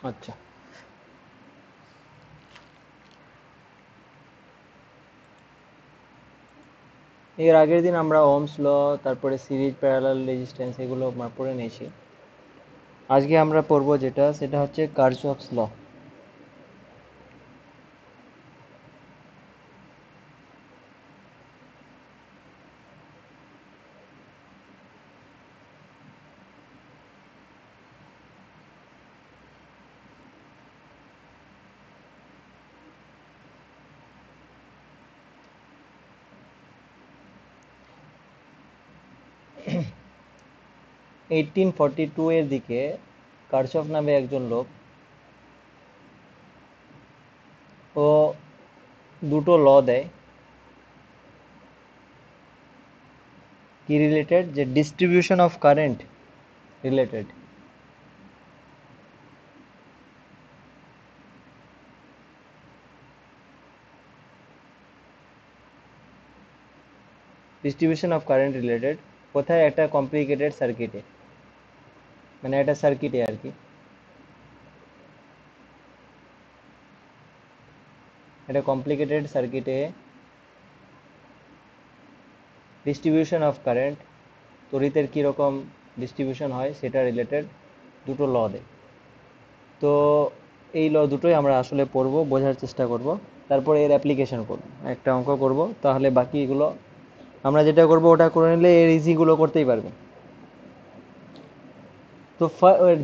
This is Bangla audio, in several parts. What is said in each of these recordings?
আচ্ছা, এর আগের দিন আমরা ওহমস ল, তারপরে সিরিজ প্যারালাল রেজিস্ট্যান্স এগুলো পড়ে নিয়েছি। আজকে আমরা পড়বো যেটা, সেটা হচ্ছে কার্চফস ল। 1842 এর দিকে কার্চফ নামে একজন লোক, ও দুটো ল দেয়। কি রিলেটেড? যে distribution of current related. Distribution of current related কোথায়? একটা কমপ্লিকেটেড সার্কিটে, মানে একটা সার্কিটে আর কি। একটা কমপ্লিকেটেড সার্কিটে ডিস্ট্রিবিউশন অফ কারেন্ট, তড়িতের কীরকম ডিস্ট্রিবিউশন হয় সেটা রিলেটেড দুটো ল দেয়। তো এই ল দুটোই আমরা আসলে পড়বো, বোঝার চেষ্টা করব, তারপরে এর অ্যাপ্লিকেশন করব, একটা অঙ্ক করব, তাহলে বাকিগুলো আমরা যেটা করব ওটা করে নিলে এর ইজিগুলো করতেই পারবে। তো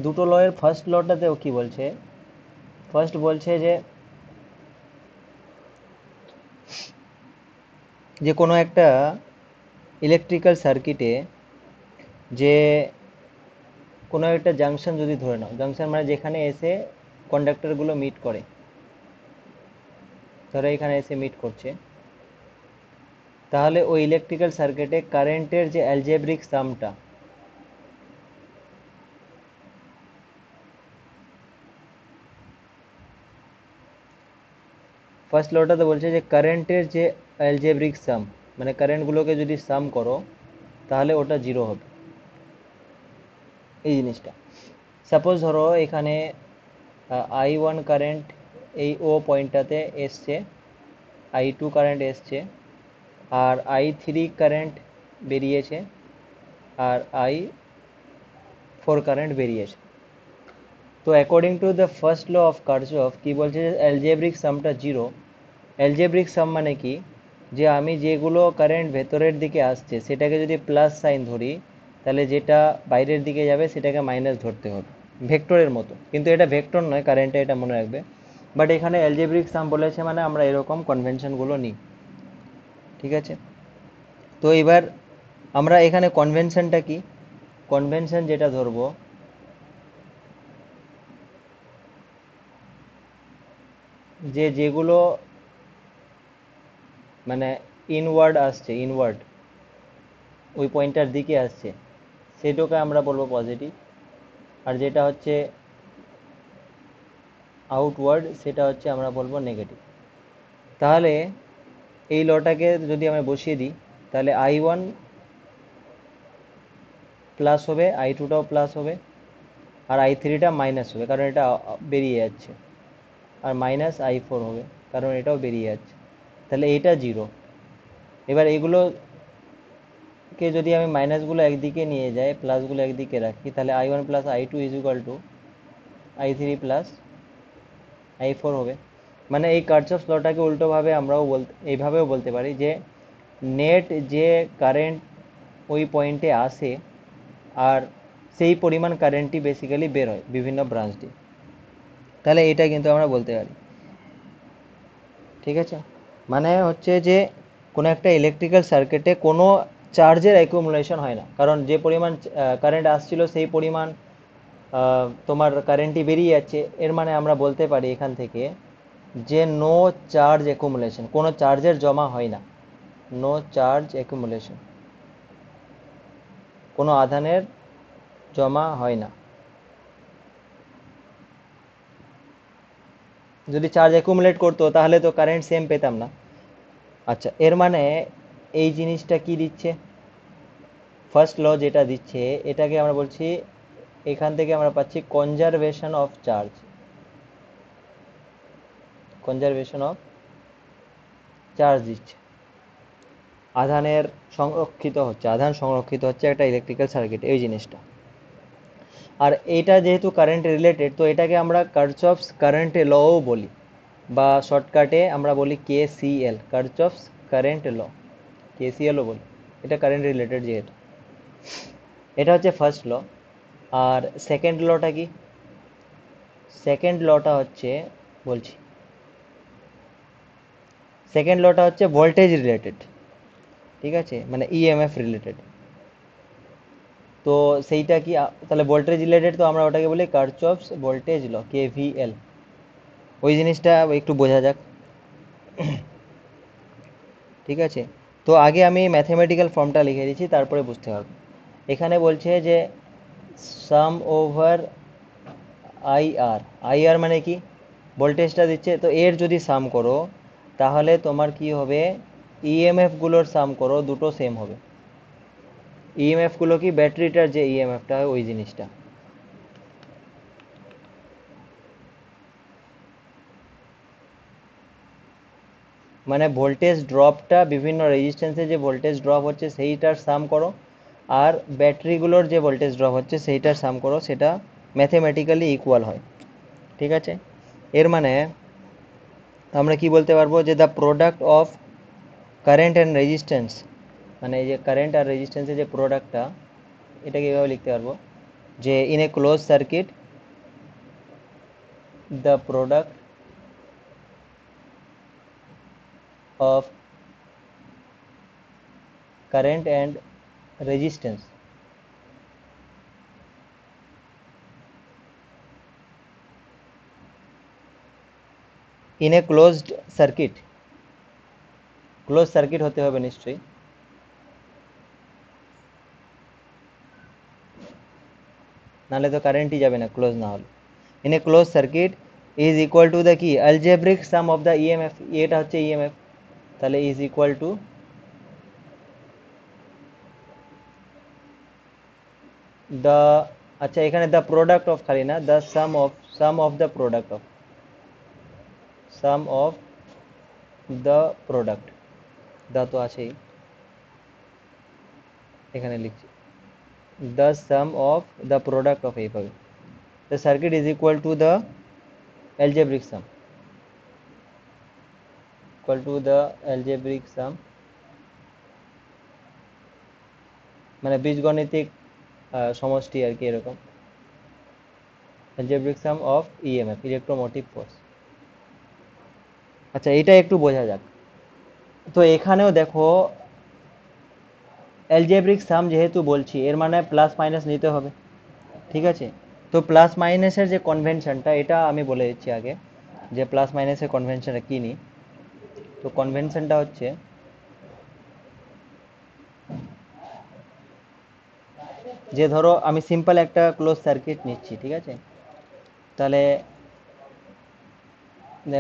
দুটো ল এর ফার্স্ট লটাতেও কি বলছে? ফার্স্ট বলছে যে যে কোনো একটা ইলেকট্রিক্যাল সার্কিটে, যে কোনো একটা জাংশন যদি ধরে নাও, জাংশন মানে যেখানে এসে কন্ডাক্টরগুলো মিট করে, ধরো এখানে এসে মিট করছে, তাহলে ওই ইলেকট্রিক্যাল সার্কিটে কারেন্টের যে অ্যালজেব্রিক সামটা, ফার্স্ট লটাতে বলছে যে কারেন্টের যে অ্যালজেব্রিক সাম, মানে কারেন্টগুলোকে যদি সাম করো তাহলে ওটা জিরো হবে। এই জিনিসটা, সাপোজ ধরো এখানে I1 কারেন্ট এই ও পয়েন্টটাতে এসছে, I2 কারেন্ট এসছে, আর I3 কারেন্ট বেরিয়েছে, আর I4 কারেন্ট বেরিয়েছে। তো according to the first law of Kirchhoff কি বলছে? যে অ্যালজেব্রিক সামটা জিরো। অ্যালজেব্রিক সাম মানে কি? যে আমি যেগুলো কারেন্ট ভেতরের দিকে আসছে সেটাকে যদি প্লাস সাইন ধরি, তাহলে যেটা বাইরের দিকে যাবে সেটাকে মাইনাস ধরতে হবে, ভেক্টরের মতো। কিন্তু এটা ভেক্টর নয় কারেন্টে, এটা মনে রাখবে। বাট এখানে অ্যালজেব্রিক সাম বলেছে মানে আমরা এরকম কনভেনশনগুলো নিই, ঠিক আছে? তো এবার আমরা এখানে কনভেনশনটা কি? কনভেনশন যেটা ধরবো, যে যেগুলো মানে ইনওয়ার্ড আসছে, ইনওয়ার্ড ওই পয়েন্টটার দিকে আসছে, সেটাকে আমরা বলবো পজিটিভ। আর যেটা হচ্ছে আউটওয়ার্ড সেটা হচ্ছে আমরা বলবো নেগেটিভ। তাহলে এই লটাকে যদি আমরা বসিয়ে দিই, তাহলে I1 প্লাস হবে, I2টাও প্লাস হবে, আর I3টা মাইনাস হবে কারণ এটা বেরিয়ে যাচ্ছে, আর মাইনাস I4 হবে কারণ এটাও বেরিয়ে যাচ্ছে। তাহলে এইটা জিরো। এবার এগুলোকে যদি আমি মাইনাসগুলো একদিকে নিয়ে যাই, প্লাসগুলো একদিকে রাখি, তাহলে I1 plus I2 is equal two I3 plus I4 হবে। মানে এই কার্চফ লটাকে উল্টোভাবে আমরাও এইভাবেও বলতে পারি যে নেট যে কারেন্ট ওই পয়েন্টে আসে, আর সেই পরিমাণ কারেন্টই বেসিক্যালি বের হয় বিভিন্ন ব্রাঞ্চ দিয়ে। তাহলে এটা কিন্তু আমরা বলতে পারি, ঠিক আছে? মানে হচ্ছে যে কোনো একটা ইলেকট্রিক্যাল সার্কিটে কোনো চার্জের অ্যাকুমুলেশন হয় না, কারণ যে পরিমাণ কারেন্ট আসছিল সেই পরিমাণ তোমার কারেন্টই বেরিয়ে যাচ্ছে। এর মানে আমরা বলতে পারি এখান থেকে যে নো চার্জ অ্যাকুমুলেশন, কোনো চার্জের জমা হয় না, নো চার্জ অ্যাকুমুলেশন, কোনো আধানের জমা হয় না। যদি চার্জ অ্যাকুমুলেট করতো তাহলে তো কারেন্ট সেম পেতাম না। আচ্ছা, এর মানে এই জিনিসটা কি দিচ্ছে? ফার্স্ট ল যেটা দিচ্ছে এটাকে আমরা বলছি, এখান থেকে আমরা পাচ্ছি conservation of charge. Conservation of charge দিচ্ছে, আধানের আধান সংরক্ষিত হচ্ছে একটা ইলেকট্রিক্যাল সার্কিট, এই জিনিসটা। আর এটা যেহেতু কারেন্ট রিলেটেড, তো এটাকে আমরা কারচফস কারেন্ট লও বলি, বা শর্টকাটে আমরা বলি কেসিএল, কারচফস কারেন্ট ল, কেসিএলও বলি। এটা কারেন্ট রিলেটেড যেহেতু। এটা হচ্ছে ফার্স্ট ল। আর সেকেন্ড লটা কি? সেকেন্ড লটা হচ্ছে, বলছি, সেকেন্ড লটা হচ্ছে ভোল্টেজ রিলেটেড, ঠিক আছে, মানে ইএমএফ রিলেটেড। তো সেইটা কি তাহলে ভোল্টেজ রিলেটেড, তো আমরা ওটাকে বলি কারচফস ভোল্টেজ ল, কেভিএল। ওই জিনিসটা একটু বোঝা যাক, ঠিক আছে। তো আগে আমি ম্যাথমেটিক্যাল ফর্মটা লিখে দিচ্ছি, তারপরে বুঝতে পারবো। এখানে বলছে যে সাম ওভার আইআর, আইআর মানে কি? ভোল্টেজটা দিচ্ছে, তো এর যদি সাম করো তাহলে তোমার কি হবে, ইএমএফ গুলোর সাম করো, দুটো সেম হবে। ইএমএফ গুলো কি, ব্যাটারিটার যে ইএমএফটা হয় ওই জিনিসটা। মানে ভোল্টেজ ড্রপটা, বিভিন্ন রেজিস্ট্যান্সে যে ভোল্টেজ ড্রপ হচ্ছে সেইটার সাম করো, আর ব্যাটারিগুলোর যে ভোল্টেজ ড্রপ হচ্ছে সেইটার সাম করো, সেটা ম্যাথমেটিক্যালি ইকুয়াল হয়, ঠিক আছে। এর মানে আমরা কি বলতে পারবো, যে the product of current and resistance, মানে এই যে কারেন্ট আর রেজিস্ট্যান্সের যে প্রোডাক্টটা, এটাকে এভাবে লিখতে পারবো যে in a close circuit the product of current and resistance in a closed circuit, close circuit হতে হবে নিশ্চয়ই, নাহলে তো কারেন্টই যাবে না ক্লোজ না হলে। In a close circuit is equal to the কি, algebraic sum of the EMF, এটা হচ্ছে ইএমএফ, তাহলে ইজ ইকুয়াল টু দ্য, আচ্ছা এখানে দ্য প্রোডাক্ট অফ খালি না, the sum of the product of, sum of the product, দা তো আছেই, এখানে লিখছি the sum of the product of, এইভাবে the circuit is equal to the algebraic sum, equal to the algebraic sum, মানে বীজগণিতিক সমষ্টি আর কি, এরকম algebraic sum of EMF, electromotive force. আচ্ছা এটা একটু বোঝা যাক। তো এখানেও দেখো অ্যালজেব্রিক সাম যেহেতু বলছি, এর মানে প্লাস মাইনাস নিতে হবে, ঠিক আছে। তো প্লাস মাইনাসের যে কনভেনশনটা, এটা আমি বলে দিচ্ছি আগে, যে প্লাস মাইনাসের কনভেনশনটা কী নিই। তো কনভেনশনটা হচ্ছে, যে ধরো আমি সিম্পল একটা ক্লোজ সার্কিট নিচ্ছি, ঠিক আছে, তাহলে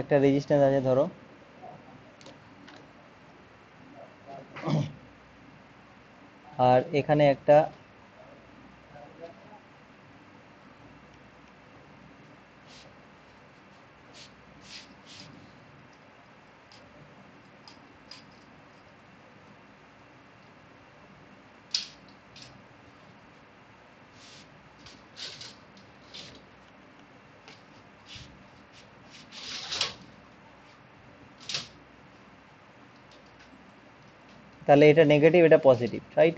একটা রেজিস্ট্যান্স আছে ধরো, আর এখানে একটা তাহলে এটা নেগেটিভ, এটা পজিটিভ, রাইট।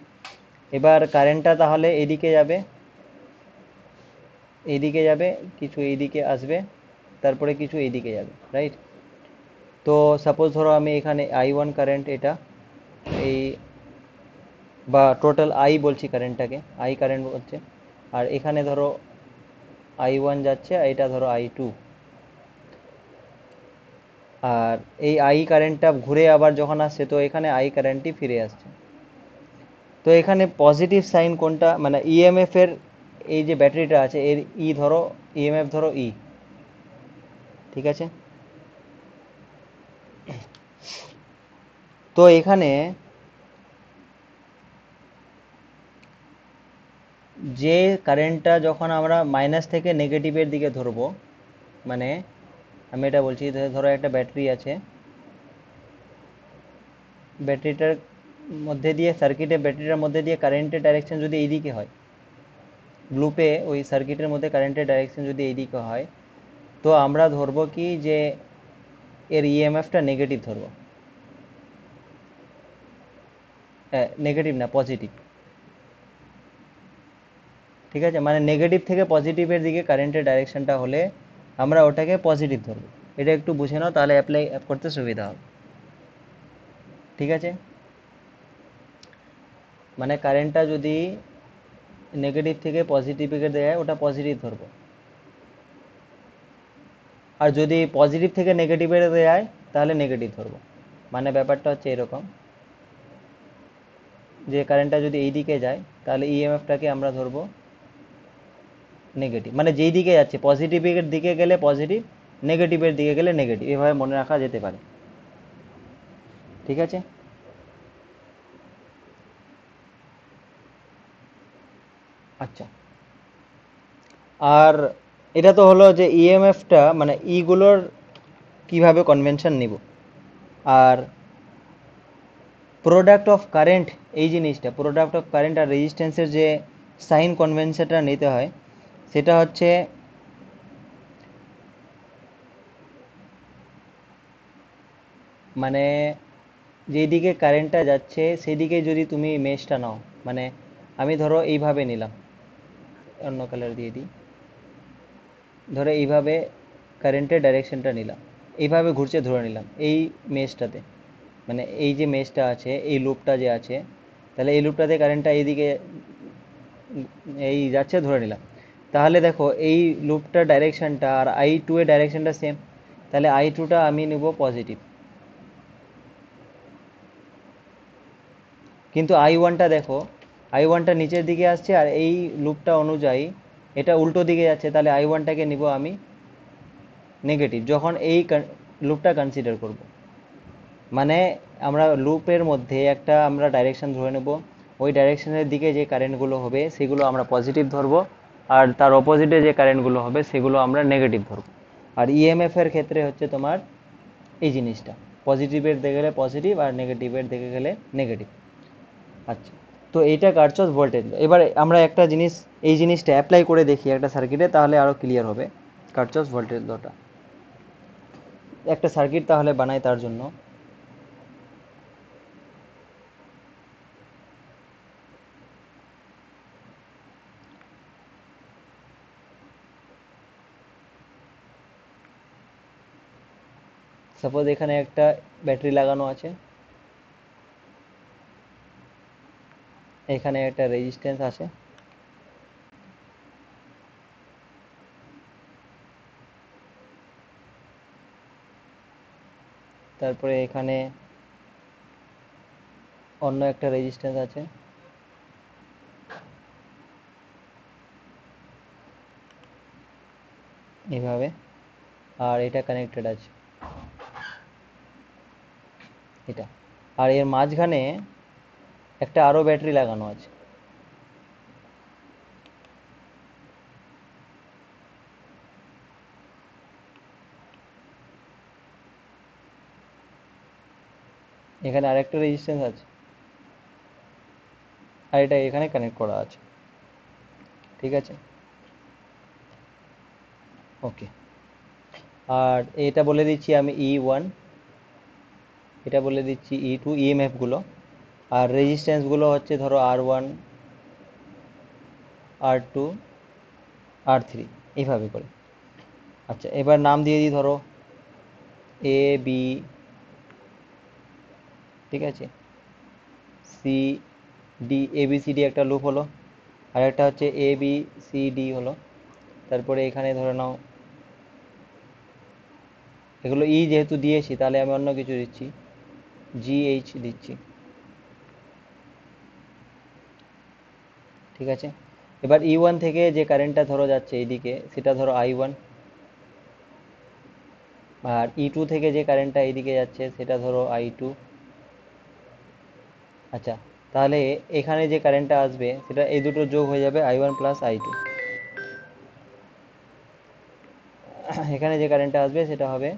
এবার কারেন্টটা তাহলে এদিকে যাবে, এইদিকে যাবে, কিছু এইদিকে আসবে, তারপরে কিছু এইদিকে যাবে, রাইট। তো সাপোজ ধরো আমি এখানে I1 কারেন্ট, এটা এই, বা টোটাল আই বলছি কারেন্টটাকে, আই কারেন্ট হচ্ছে, আর এখানে ধরো I1 যাচ্ছে, আর এটা ধরো I2, আর এই আই কারেন্টটা ঘুরে আবার যখন আসছে, তো এখানে আই কারেন্টই ফিরে আসছে। তো এখানে পজিটিভ সাইন কোনটা, মানে ইএমএফ এর, এই যে ব্যাটারিটা আছে এর ই ধরো, ইএমএফ ধরো ই, ঠিক আছে। তো এখানে যে কারেন্টটা যখন আমরা মাইনাস থেকে নেগেটিভের দিকে ধরবো, মানে আমি এটা বলছি, ধরো একটা ব্যাটারি আছে, ব্যাটারিটার মধ্যে দিয়ে, সার্কিটে ব্যাটারিটার মধ্যে দিয়ে কারেন্টের ডাইরেকশন যদি এইদিকে হয়, লুপে ওই সার্কিটের মধ্যে কারেন্টের ডাইরেকশন যদি এইদিকে হয়, তো আমরা ধরবো কি যে এর ইএমএফটা নেগেটিভ ধরবো। নেগেটিভ না, পজিটিভ। ঠিক আছে, মানে নেগেটিভ থেকে পজিটিভের দিকে কারেন্টের ডাইরেকশনটা হলে আমরা ওটাকে পজিটিভ ধরবো। এটা একটু বুঝে নাও, তাহলে অ্যাপ্লাই করতে সুবিধা হবে। ঠিক আছে, মানে কারেন্টটা যদি নেগেটিভ থেকে পজিটিভে দেয় ওটা পজিটিভ ধরবো, আর যদি পজিটিভ থেকে নেগেটিভে দেয় তাহলে নেগেটিভ ধরবো। মানে ব্যাপারটা হচ্ছে এরকম, যে কারেন্টটা যদি এই দিকে যায় তাহলে ইএমএফটাকে আমরা ধরবো নেগেটিভ, মানে যেই দিকে যাচ্ছে পজিটিভের দিকে গেলে পজিটিভ, নেগেটিভের দিকে গেলে নেগেটিভ, এভাবে মনে রাখা যেতে পারে। ঠিক আছে, আচ্ছা। আর এটা তো হলো যে ইএমএফটা মানে ইগুলোর কিভাবে কনভেনশন নিব। আর প্রোডাক্ট অফ কারেন্ট, এই জিনিসটা প্রোডাক্ট অফ কারেন্ট আর রেজিস্ট্যান্সের যে সাইন কনভেনশনটা নিতে হয়, সেটা হচ্ছে মানে যেদিকে কারেন্টটা যাচ্ছে সেদিকে যদি তুমি মেশটা নাও, মানে আমি ধরো এইভাবে নিলাম, অন্য কালার দিয়ে দিই, ধরো এইভাবে কারেন্টের ডাইরেকশনটা নিলাম, এইভাবে ঘুরছে ধরে নিলাম এই মেশটাতে, মানে এই যে মেশটা আছে, এই লুপটা যে আছে, তাহলে এই লুপটাতে কারেন্টটা এইদিকে এই যাচ্ছে ধরে নিলাম। তাহলে দেখো এই লুপটার ডাইরেকশনটা আর I2 এর ডাইরেকশনটা সেম, তাহলে I2টা আমি নেব পজিটিভ। কিন্তু I1টা দেখো, I1টা নিচের দিকে আসছে আর এই লুপটা অনুযায়ী এটা উল্টো দিকে যাচ্ছে, তাহলে I1টাকে নিব আমি নেগেটিভ যখন এই লুপটা কনসিডার করব। মানে আমরা লুপের মধ্যে একটা আমরা ডাইরেকশন ধরে নেব, ওই ডাইরেকশনের দিকে যে কারেন্টগুলো হবে সেগুলো আমরা পজিটিভ ধরবো, আর তার অপোজিটে যে কারেন্টগুলো হবে সেগুলো আমরা নেগেটিভ ধরবো। আর ইএমএফ এর ক্ষেত্রে হচ্ছে তোমার এই জিনিসটা, পজিটিভের দিকে গেলে পজিটিভ আর নেগেটিভের দিকে গেলে নেগেটিভ। আচ্ছা, তো এইটা কার্চস ভোল্টেজ। এবার আমরা একটা জিনিস, এই জিনিসটা অ্যাপ্লাই করে দেখি একটা সার্কিটে, তাহলে আরো ক্লিয়ার হবে কার্চস ভোল্টেজ লটা। একটা সার্কিট তাহলে বানাই তার জন্য। সাপোজ এখানে একটা ব্যাটারি লাগানো আছে, এখানে একটা রেজিস্ট্যান্স আছে, তারপরে এখানে অন্য একটা রেজিস্ট্যান্স আছে এইভাবে, আর এটা কানেক্টেড আছে এটা, আর এর মাঝখানে একটা আরো ব্যাটারি লাগানো আছে। এখানে আরেকটা রেজিস্ট্যান্স আছে, আর এটা এখানে কানেক্ট করা আছে। ঠিক আছে, ওকে। আর এটা বলে দিচ্ছি আমি E1, এটা বলে দিচ্ছি E2, ইএমএফ গুলো। আর রেজিস্ট্যান্স গুলো হচ্ছে ধরো R1, R2, R3, এইভাবে করে। আচ্ছা, এবার নাম দিয়ে দিই ধরো A B, ঠিক আছে, C D, ABCD একটা লুপ হলো, আর একটা হচ্ছে ABCD হলো। তারপরে এখানে ধরে নাও এগুলো যেহেতু দিয়েছি তাহলে আমি অন্য কিছু দিচ্ছি, GH দিচ্ছি। ঠিক আছে, এবার E1 থেকে যে কারেন্টটা ধরো যাচ্ছে এইদিকে সেটা ধরো I1, আর E2 থেকে যে কারেন্টটা এইদিকে যাচ্ছে সেটা ধরো I2। আচ্ছা, তাহলে এখানে যে কারেন্টটা আসবে সেটা এই দুটো যোগ হয়ে যাবে I1 প্লাস I2। এখানে যে কারেন্টটা আসবে সেটা হবে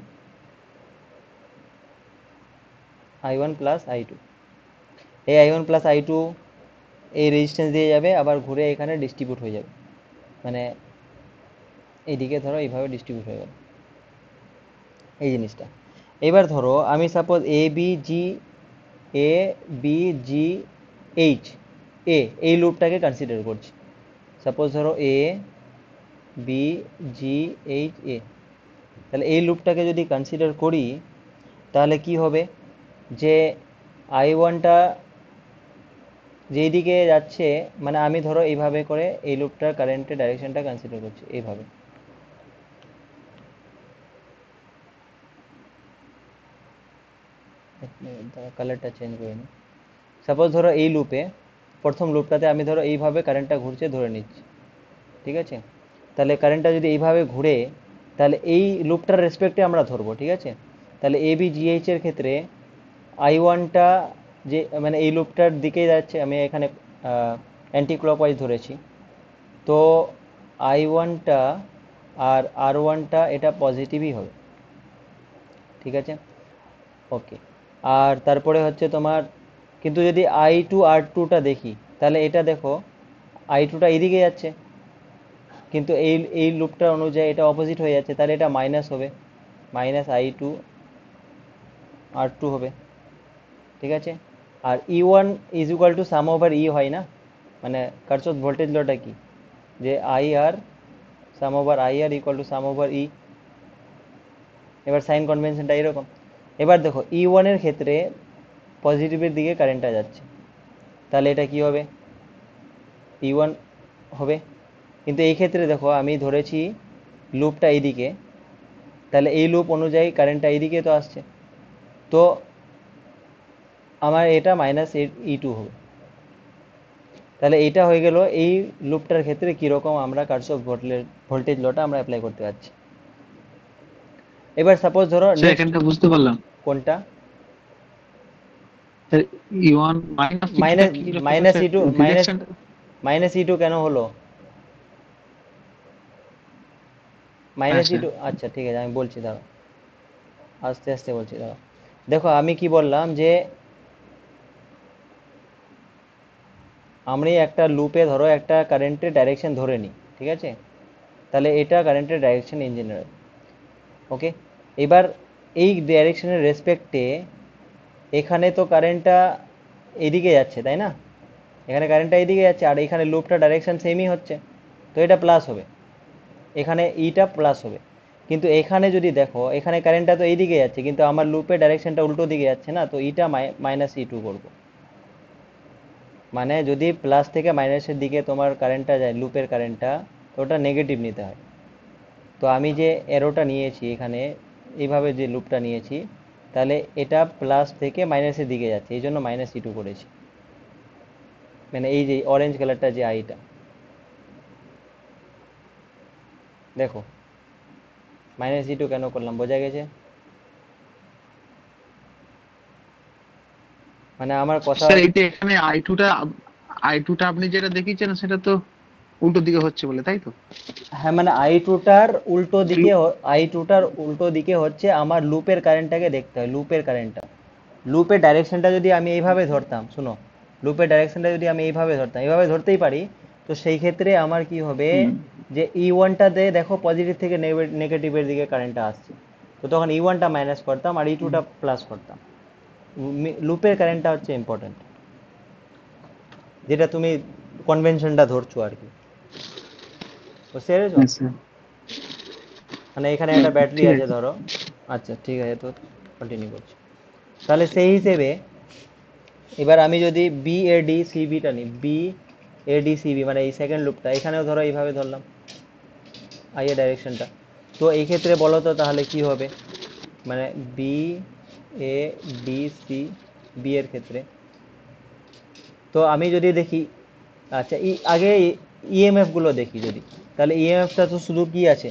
i1 প্লাস i2। এই i1 প্লাস i2 এই রেজিস্ট্যান্স দিয়ে যাবে, আবার ঘুরে এখানে ডিস্ট্রিবিউট হয়ে যাবে, মানে এইদিকে ধরো এইভাবে ডিস্ট্রিবিউট হয়ে গেল এই জিনিসটা। এবার ধরো আমি suppose A B G H A এই লুপটাকে কনসিডার করছি। সাপোজ ধরো এ বি জি এইচ এ, তাহলে এই লুপটাকে যদি কনসিডার করি তাহলে কি হবে, যে i1টা যেইদিকে যাচ্ছে, মানে আমি ধরো এইভাবে করে এই লুপটার কারেন্টের ডাইরেকশনটা কনসিডার করছি এইভাবে। কালারটা চেঞ্জ করে নিই। সাপোজ ধরো এই লুপে, প্রথম লুপটাতে আমি ধরো এইভাবে কারেন্টটা ঘুরছে ধরে নিচ্ছি, ঠিক আছে। তাহলে কারেন্টটা যদি এইভাবে ঘুরে, তাহলে এই লুপটার রেসপেক্টে আমরা ধরবো, ঠিক আছে। তাহলে এ বি জি এইচ এর ক্ষেত্রে i1টা যে মানে এই লুপটার দিকে যাচ্ছে, আমি এখানে অ্যান্টি ক্লকওয়াইজ ধরেছি, তো i1টা আর r1টা এটা পজিটিভই হবে, ঠিক আছে। ওকে। আর তারপরে হচ্ছে তোমার, কিন্তু যদি i2 r2টা দেখি, তাহলে এটা দেখো i2টা এদিকে যাচ্ছে, কিন্তু এই এই লুপটা অনুযায়ী এটা অপোজিট হয়ে যাচ্ছে, তাহলে এটা মাইনাস হবে, মাইনাস i2 r2 হবে, ঠিক আছে। আর E1 is equal to sum over E হয় না, মানে কার্চফ ভোল্টেজ লটা কি, যে I R sum over I R equal to sum over E. এবার সাইন কনভেনশনটা এরকম। এবার দেখো E1 এর ক্ষেত্রে পজিটিভের দিকে কারেন্টটা যাচ্ছে, তাহলে এটা কি হবে, E1 হবে। কিন্তু এই ক্ষেত্রে দেখো আমি ধরেছি লুপটা এইদিকে, তাহলে এই লুপ অনুযায়ী কারেন্টটা এইদিকে তো আসছে, তো আমার এটা মাইনাস E2 হবে। তাহলে এইটা হয়ে গেল এই লুপটার ক্ষেত্রে কীরকম আমরা কার্চফ ভোল্টেজ লটা আমরা অ্যাপ্লাই করতে পারছি। এবার সাপোজ ধরো স্যার নেক্সট, এখানটা বুঝতে পারলাম। কোনটা স্যার ই1 মাইনাস ইটুটা মাইনাস, কি রকম মাইনাস স্যার, ই two, minus direction? Minus E two কেন হলো, হ্যাঁ মাইনাস ই স্যার। টু, আচ্ছা ঠিক আছে আমি বলছি, দাঁড়াও আস্তে আস্তে বলছি, দাঁড়াও। দেখো আমি কি বললাম, যে আমি একটা লুপে ধরো একটা কারেন্টের ডাইরেকশন ধরে নিই, ঠিক আছে। তাহলে এটা কারেন্টের ডাইরেকশন ইন জেনারেল, ওকে। এবার এই ডাইরেকশনের রেসপেক্টে এখানে তো কারেন্টটা এদিকে যাচ্ছে, তাই না, এখানে কারেন্টটা এদিকে যাচ্ছে, আর এখানে লুপটা ডাইরেকশন সেমই হচ্ছে, তো এটা প্লাস হবে, এখানে ইটা প্লাস হবে। কিন্তু এখানে যদি দেখো এখানে কারেন্টটা তো এইদিকে যাচ্ছে, কিন্তু আমার লুপের ডাইরেকশনটা উল্টো দিকে যাচ্ছে না, তো ইটা মাইনাস ই2 করবো। মানে যদি প্লাস থেকে মাইনাসের দিকে তোমার কারেন্টটা যায়, লুপের কারেন্টটা, তো ওটা নেগেটিভ নিতে হয়। তো আমি যে এরোটা নিয়েছি এখানে, এইভাবে যে লুপটা নিয়েছি, তাহলে এটা প্লাস থেকে মাইনাসের দিকে যাচ্ছে, এই জন্য মাইনাস ই2 করেছি, মানে এই যে অরেঞ্জ কালারটা যে আইটা, দেখো মাইনাস ই2 কেন করলাম, বোঝা গেছে। মানে আমার কথা, স্যার এইটা এখানে আই টুটা আপনি যেটা দেখিয়েছেন সেটা তো উল্টো দিকে হচ্ছে বলে, তাই তো? হ্যাঁ মানে আই টুটার উল্টো দিকে হচ্ছে, আমার লুপের কারেন্টটাকে দেখতে হয়, লুপের কারেন্টটা, লুপের ডাইরেকশনটা যদি আমি এইভাবে ধরতাম, শুনো, লুপের ডাইরেকশনটা যদি আমি এইভাবে ধরতাম, এইভাবে ধরতেই পারি, তো সেই ক্ষেত্রে আমার কি হবে, হুম। যে E1টাতে দেখো পজিটিভ থেকে নেগেটিভের দিকে কারেন্টটা আসছে, তো তখন E1টা মাইনাস করতাম আর E2টা প্লাস করতাম। লুপের কারেন্টটা হচ্ছে ইম্পর্টেন্ট, যেটা তুমি কনভেনশনটা ধরছো আর কি, বুঝতে পেরেছো। হ্যাঁ স্যার। মানে এখানে একটা ব্যাটারি ঠিক আছে আছে। ধরো, আচ্ছা ঠিক আছে, তো কন্টিনিউ করছি। তাহলে সেই হিসেবে এবার আমি যদি বি এ ডি সিবিটা নিই, বি এ ডি সিবি মানে এই সেকেন্ড লুপটা, এখানেও ধরো এইভাবে ধরলাম আই এর ডাইরেকশনটা, তো এই ক্ষেত্রে বলো তো তাহলে কি হবে, মানে B A D C B এর ক্ষেত্রে, তো আমি যদি দেখি, আচ্ছা আগে ইএমএফ গুলো দেখি যদি, তাহলে ইএমএফটা তো শুধু কি আছে,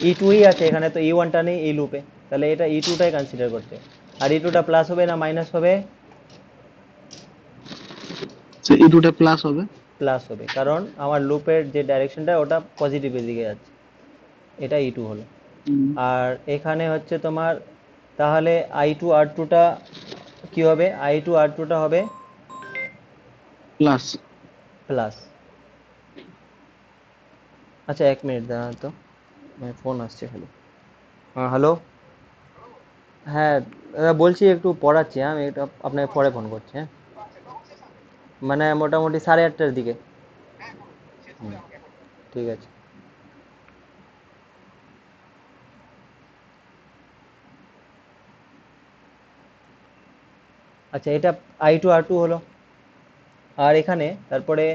ই2ই আছে এখানে, তো ই1টা নেই এই লুপে, তাহলে এটা ই2টাই কনসিডার করতে হবে। আর ই2টা প্লাস হবে না মাইনাস হবে, স্যার ই2টা প্লাস হবে। প্লাস হবে, কারণ আমার লুপের যে ডাইরেকশনটা ওটা পজিটিভের দিকে যাচ্ছে, এটা ই2 হলো। আর এখানে হচ্ছে তোমার, তাহলে আই টু আর টুটা কি হবে? আই টু আর টুটা হবে প্লাস। প্লাস। আচ্ছা 1 মিনিট দাঁড়ান তো, ফোন আসছে খালি। হ্যাঁ হ্যালো। হ্যাঁ দাদা বলছি একটু পড়াচ্ছি, হ্যাঁ আমি এটা আপনাকে পরে ফোন করছি, হ্যাঁ মানে মোটামুটি 8:30টার দিকে। হুম, ঠিক আছে। আচ্ছা এটা আই টু আর টু হলো। আর এখানে তারপরে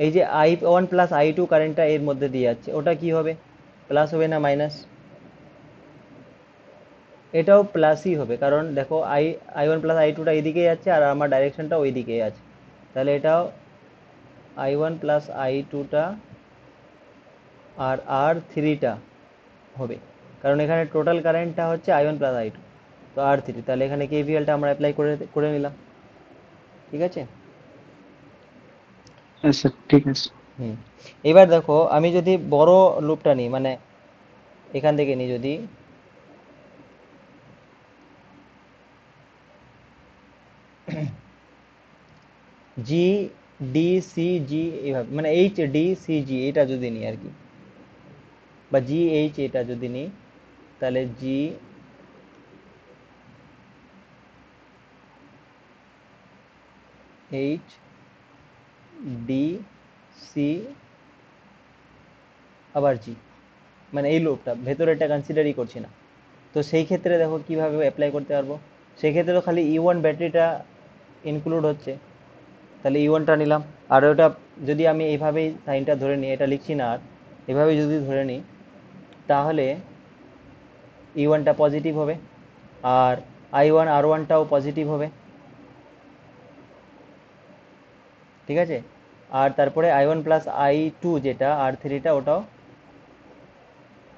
এই যে I1 প্লাস I2 কারেন্টটা এর মধ্যে দিয়ে যাচ্ছে, ওটা কি হবে? প্লাস হবে না মাইনাস? এটাও প্লাসই হবে, কারণ দেখো I1 প্লাস I2টা এইদিকে যাচ্ছে আর আমার ডাইরেকশনটা ওই দিকে আছে, তাহলে এটাও I1 প্লাস I2টা আর R3টা হবে, কারণ এখানে টোটাল কারেন্টটা হচ্ছে I1 প্লাস I2, তো R3, তাহলে এখানে KVLটা আমরা অ্যাপ্লাই করে করে নিলাম। ঠিক আছে। হ্যাঁ স্যার, ঠিক আছে। হুম। এবার দেখো আমি যদি বড় লুপটা নিই, মানে এখান থেকে নিই যদি, জি ডি সি জি, এইভাবে মানে HDCG এটা যদি নিই আর কি, বা GH এটা যদি নিই, তাহলে GHDC আবার জি, মানে এই লুপটা ভেতরেরটা কনসিডারই করছি না। তো সেই ক্ষেত্রে দেখো কিভাবে অ্যাপ্লাই করতে পারবো। সেই ক্ষেত্রে তো খালি E1 ব্যাটারিটা ইনক্লুড হচ্ছে, তাহলে E1টা নিলাম। আর ওটা যদি আমি এইভাবেই সাইনটা ধরে নিই, এটা লিখছি না আর, এভাবেই যদি ধরে নিই, তাহলে E1টা পজিটিভ হবে, আর I1 R1টাও পজিটিভ হবে। ঠিক আছে। আর তারপরে I1 প্লাস I2 যেটা R3টা, ওটাও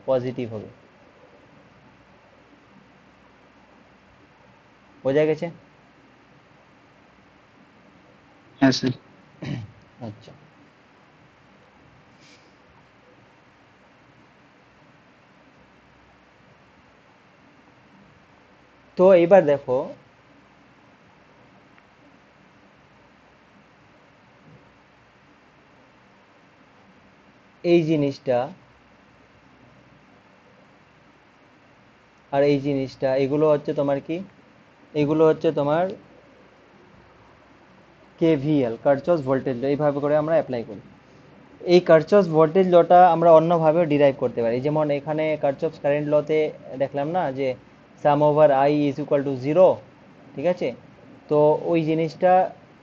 পজিটিভ হবে। বোঝা গেছে? হ্যাঁ স্যার। আচ্ছা। তো এবার দেখো এই জিনিসটা আর এই জিনিসটা, এগুলো হচ্ছে তোমার কি, এগুলো হচ্ছে তোমার KVL, কার্চফ ভোল্টেজ ল, এইভাবে করে আমরা অ্যাপ্লাই করি। এই কার্চফ ভোল্টেজ লটা আমরা অন্যভাবে ডিরাইভ করতে পারি, যেমন এখানে কার্চফ কারেন্ট লতে দেখলাম না যে sum over I is equal to zero. ঠিক আছে। তো ওই জিনিসটা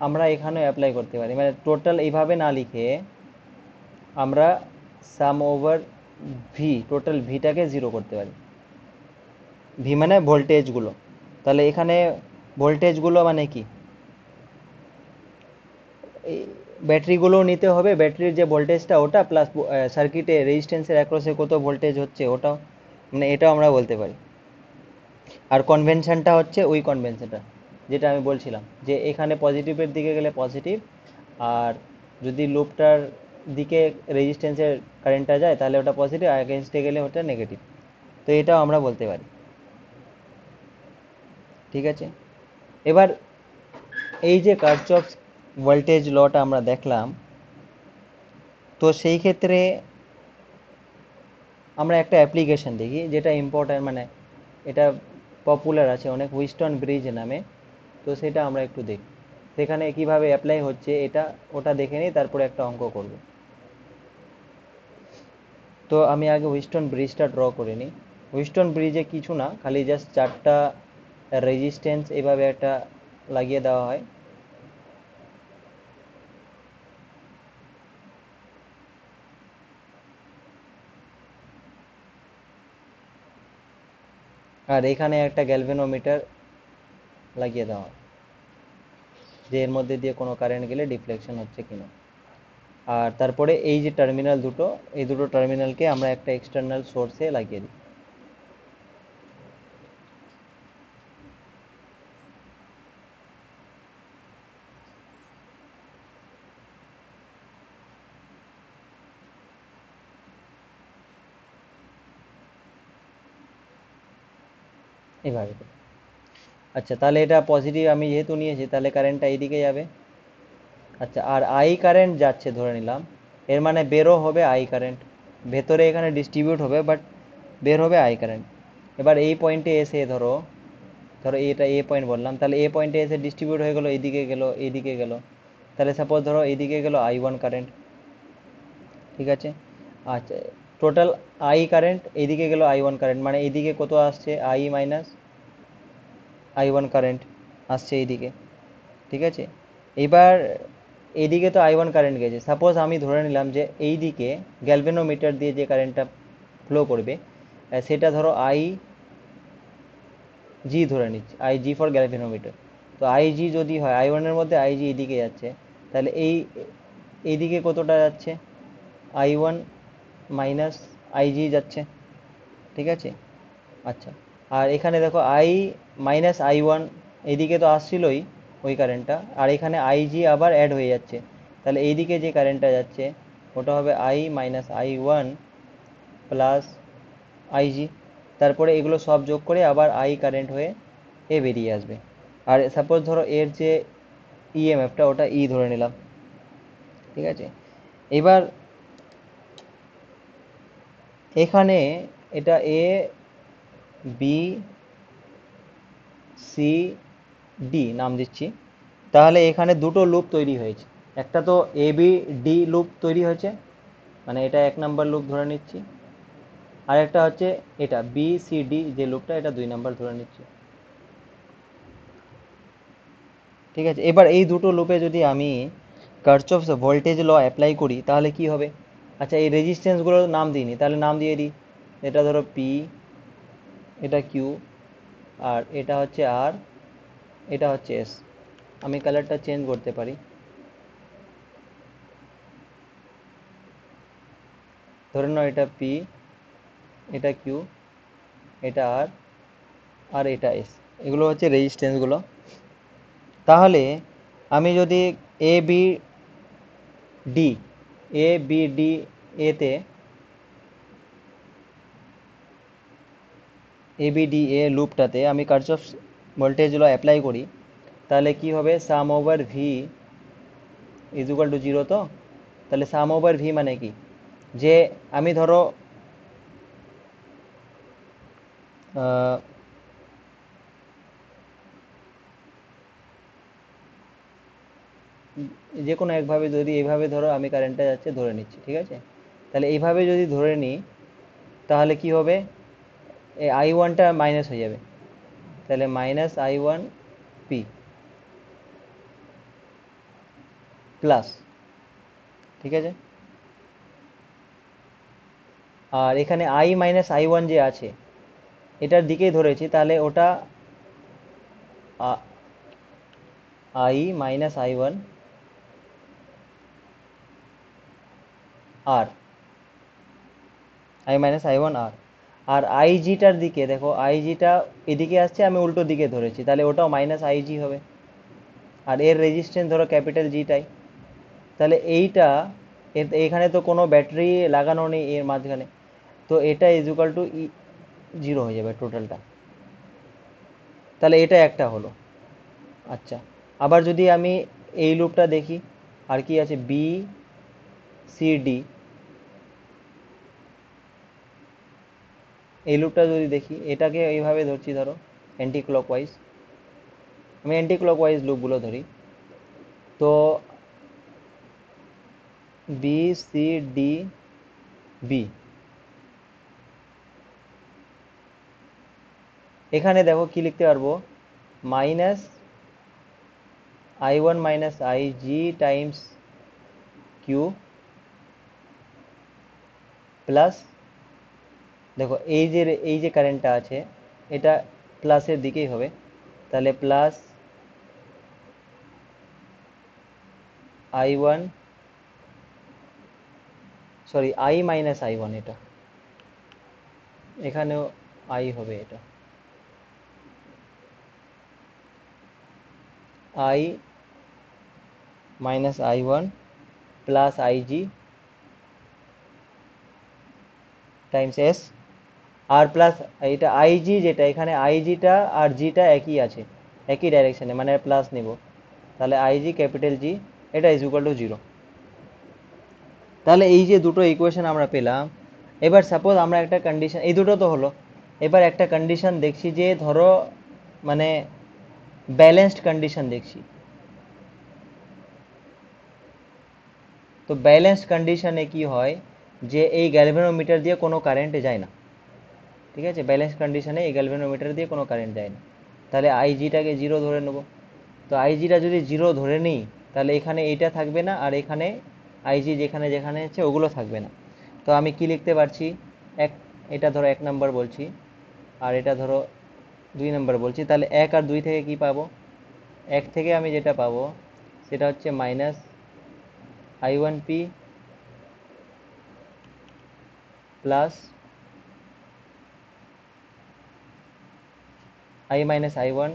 আমরা এখানে অ্যাপ্লাই করতে পারি, মানে টোটাল এইভাবে না লিখে আমরা সাম ওভার ভি, টোটাল ভিটাকে জিরো করতে পারি। ভি মানে ভোল্টেজগুলো, তাহলে এখানে ভোল্টেজগুলো মানে কি, এই ব্যাটারিগুলোও নিতে হবে, ব্যাটারির যে ভোল্টেজটা ওটা প্লাস সার্কিটে রেজিস্ট্যান্সের অ্যাক্রসে কত ভোল্টেজ হচ্ছে ওটাও, মানে এটাও আমরা বলতে পারি। আর কনভেনশনটা হচ্ছে ওই কনভেনশনটা যেটা আমি বলছিলাম, যে এখানে পজিটিভের দিকে গেলে পজিটিভ, আর যদি লুপটার দিকে রেজিস্ট্যান্সের কারেন্টটা যায় তাহলে ওটা পজিটিভ, আর এগেনস্টে গেলে ওটা নেগেটিভ। তো এটাও আমরা বলতে পারি। ঠিক আছে। এবার এই যে কার্চফ ভোল্টেজ লটা আমরা দেখলাম, তো সেই ক্ষেত্রে আমরা একটা অ্যাপ্লিকেশন দেখি যেটা ইম্পর্ট্যান্ট, মানে এটা পপুলার আছে অনেক, হুইস্টন ব্রিজ নামে। তো সেটা আমরা একটু দেখি, সেখানে কিভাবে অ্যাপ্লাই হচ্ছে এটা, ওটা দেখে নিই, তারপরে একটা অঙ্ক করব। তো আমি আগে হুইস্টন ব্রিজটা ড্র করে নিই। হুইস্টন ব্রিজে কিছু না, খালি জাস্ট 4টা রেজিস্ট্যান্স এভাবে একটা লাগিয়ে দেওয়া হয়, আর এখানে একটা গ্যালভেনোমিটার লাগিয়ে দেওয়া হয়, যে এর মধ্যে দিয়ে কোনো কারেন্ট গেলে ডিফ্লেকশন হচ্ছে কিনা। আর তারপরে এই যে টার্মিনাল দুটো, এই দুটো টার্মিনালকে আমরা একটা এক্সটার্নাল সোর্সে লাগিয়ে দিই। এভাবে করে। আচ্ছা, তাহলে এটা পজিটিভ আমি যেহেতু নিয়েছি, তাহলে কারেন্টটা এইদিকে যাবে। আচ্ছা, আর আই কারেন্ট যাচ্ছে ধরে নিলাম, এর মানে বেরও হবে আই কারেন্ট, ভেতরে এখানে ডিস্ট্রিবিউট হবে বাট বের হবে আই কারেন্ট। এবার এই পয়েন্টে এসে ধরো, ধরো এটা এ পয়েন্ট বললাম, তাহলে এ পয়েন্টে এসে ডিস্ট্রিবিউট হয়ে গেলো, এইদিকে গেলো এইদিকে গেলো, তাহলে সাপোজ ধরো এইদিকে গেলো আই ওয়ান কারেন্ট, ঠিক আছে। আচ্ছা, টোটাল আই কারেন্ট এইদিকে গেলো আই ওয়ান কারেন্ট, মানে এইদিকে কত আসছে, I minus I one current আসছে এইদিকে, ঠিক আছে। এবার এইদিকে তো আই ওয়ান কারেন্ট গেছে, সাপোজ আমি ধরে নিলাম যে এই দিকে গ্যালভেনোমিটার দিয়ে যে কারেন্টটা ফ্লো করবে, সেটা ধরো আই জি ধরে নিচ্ছি, আই জি ফর গ্যালভেনোমিটার। তো আই জি যদি হয়, আই ওয়ানের মধ্যে আই জি এইদিকে যাচ্ছে, তাহলে এইদিকে কতটা যাচ্ছে, আই ওয়ান মাইনাস আই জি যাচ্ছে, ঠিক আছে। আচ্ছা, আর এখানে দেখো আই মাইনাস আই ওয়ান, এইদিকে তো আসছিলই ওই কারেন্টটা, আর এখানে আই জি আবার অ্যাড হয়ে যাচ্ছে, তাহলে এইদিকে যে কারেন্টটা যাচ্ছে ওটা হবে I minus I one plus IG. তারপরে এগুলো সব যোগ করে আবার আই কারেন্ট হয়ে এ বেরিয়ে আসবে। আর সাপোজ ধরো এর যে ইএমএফটা ওটা ই ধরে নিলাম, ঠিক আছে। এবার এখানে এটা এ বি সি ডি নাম দিচ্ছি, তাহলে এখানে দুটো লুপ তৈরি হয়েছে। একটা তো এ বি ডি লুপ তৈরি হয়েছে, মানে এটা 1 নাম্বার লুপ ধরে নিচ্ছি, আর একটা হচ্ছে এটা বি সি ডি যে লুপটা, এটা 2 নাম্বার ধরে নিচ্ছি, ঠিক আছে। এবার এই দুটো লুপে যদি আমি কার্চফস ভোল্টেজ ল অ্যাপ্লাই করি তাহলে কি হবে। আচ্ছা, এই রেজিস্ট্যান্সগুলোর নাম দিইনি, তাহলে নাম দিয়ে দিই। এটা ধরো পি, এটা কিউ, আর এটা হচ্ছে আর, এটা হচ্ছে এস। আমি কালারটা চেঞ্জ করতে পারি, ধরে নাও এটা পি, এটা কিউ, এটা আর, আর এটা এস। এগুলো হচ্ছে রেজিস্ট্যান্সগুলো। তাহলে আমি যদি A B D, A B D এতে, এ বি ডি এ লুপটাতে আমি কার্চফ ভোল্টেজ ল অ্যাপ্লাই করি, তাহলে কি হবে, sum over V is equal to zero. তো তাহলে সাম ওভার ভি মানে কি, যে আমি ধরো আহ, যে কোনো একভাবে যদি এইভাবে ধরো আমি কারেন্টটা যাচ্ছে ধরে নিচ্ছি, ঠিক আছে। তাহলে এইভাবে যদি ধরে নিই তাহলে কি হবে, এই আই ওয়ানটা মাইনাস হয়ে যাবে, তাহলে minus I one P plus, ঠিক আছে। আর এখানে আই মাইনাস আই ওয়ান যে আছে এটার দিকেই ধরেছি, তাহলে ওটা I minus I one R, I minus I one R, আর আই জিটার দিকে দেখো, আই জিটা এদিকে আসছে, আমি উল্টো দিকে ধরেছি, তাহলে ওটাও মাইনাস আই জি হবে। আর এর রেজিস্ট্যান্স ধরো ক্যাপিটাল জিটাই, তাহলে এইটা এখানে তো কোনো ব্যাটারি লাগানো নেই এর মাঝখানে, তো এটা ইজ ইকুয়াল টু জিরো হয়ে যাবে টোটালটা। তাহলে এটা একটা হলো। আচ্ছা, আবার যদি আমি এই লুপটা দেখি, আর কি আছে, বি সি ডি, এই লুপটা যদি দেখি, এটাকে এইভাবে ধরছি ধরো অ্যান্টি ক্লকওয়াইজ, আমি অ্যান্টি ক্লকওয়াইজ লুপগুলো ধরি। তো বি সি ডি বি, এখানে দেখো কি লিখতে পারবো, minus I one minus I G times Q plus, দেখো এই যে কারেন্টটা আছে এটা প্লাসের দিকেই হবে, তাহলে plus I one, sorry I minus I one, এটা এখানেও আই হবে, এটা I minus I one plus I G times S, আর প্লাস এটা আইজি, যেটা এখানে আইজিটা আর জিটা একই আছে, একই ডাইরেকশনে, মানে প্লাস নিব, তাহলে আইজি ক্যাপিটাল জি, এটা ইজ ইকুয়াল টু জিরো। তাহলে এই যে দুটো ইকুয়েশন আমরা পেলাম, এবার সাপোজ আমরা একটা কন্ডিশন, এই দুটো তো হলো, এবার একটা কন্ডিশন দেখছি যে ধরো মানে ব্যালেন্সড কন্ডিশন দেখছি। তো ব্যালেন্সড কন্ডিশনে কি হয় যে এই গ্যালভানোমিটার দিয়ে কোনো কারেন্ট যায় না, ঠিক আছে, ব্যালেন্স কন্ডিশনে এই গ্যালভানোমিটার দিয়ে কোনো কারেন্ট যায় না। তাহলে আইজিটাকে জিরো ধরে নেব। তো আইজিটা যদি জিরো ধরে নিই, তাহলে এখানে এইটা থাকবে না, আর এখানে আইজি যেখানে যেখানে আছে ওগুলো থাকবে না। তো আমি কি লিখতে পারছি, এক, এটা ধরো 1 নম্বর বলছি, আর এটা ধরো 2 নম্বর বলছি। তাহলে 1 আর 2 থেকে কি পাবো, 1 থেকে আমি যেটা পাবো সেটা হচ্ছে minus I1P plus I minus I1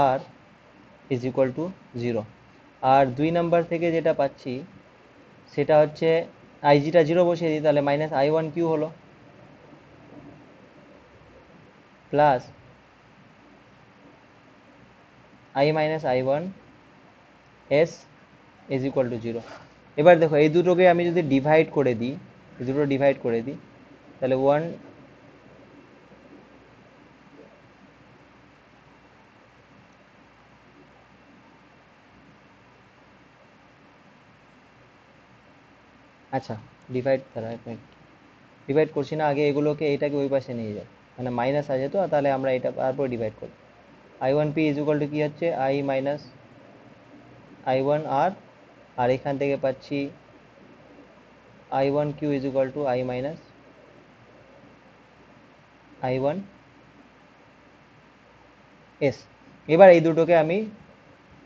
R is equal to zero. আর 2 নম্বর থেকে যেটা পাচ্ছি সেটা হচ্ছে আইজিটা জিরো বসিয়ে দিই, তাহলে মাইনাস I1Q হলো plus I minus I1 S is equal to zero. এবার দেখো এই দুটোকে আমি যদি ডিভাইড করে দিই, এই দুটো ডিভাইড করে দিই, তাহলে ওয়ান, আচ্ছা ডিভাইড, তারা ডিভাইড করছি না, আগে এগুলোকে এটাকে ওই পাশে নিয়ে যাও, মানে মাইনাস আছে তো, তাহলে আমরা এটা তারপর ডিভাইড করি। I1P ইজ ইকুয়াল টু কি হচ্ছে I মাইনাস I1 আর এখান থেকে পাচ্ছি I1Q is equal two I minus I1 S. এবার এই দুটোকে আমি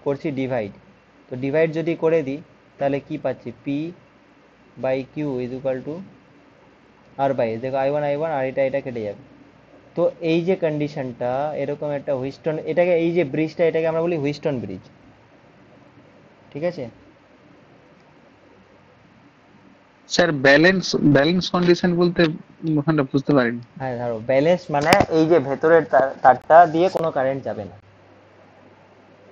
করছি ডিভাইড। তো ডিভাইড যদি করে দিই তাহলে কি পাচ্ছি, P by Q is equal to R by, দেখো I1 আর এটা কেটে যাবে। তো এই যে কন্ডিশনটা, এরকম একটা হুইস্টন, এটাকে এই যে ব্রিজটা এটাকে আমরা বলি হুইস্টন ব্রিজ, ঠিক আছে। স্যার ব্যালেন্স ব্যালেন্স কন্ডিশন বলতে ওখানটা বুঝতে পারিনি। হ্যাঁ ধরো ব্যালেন্স মানে এই যে ভেতরের তারটা দিয়ে কোনো কারেন্ট যাবে না,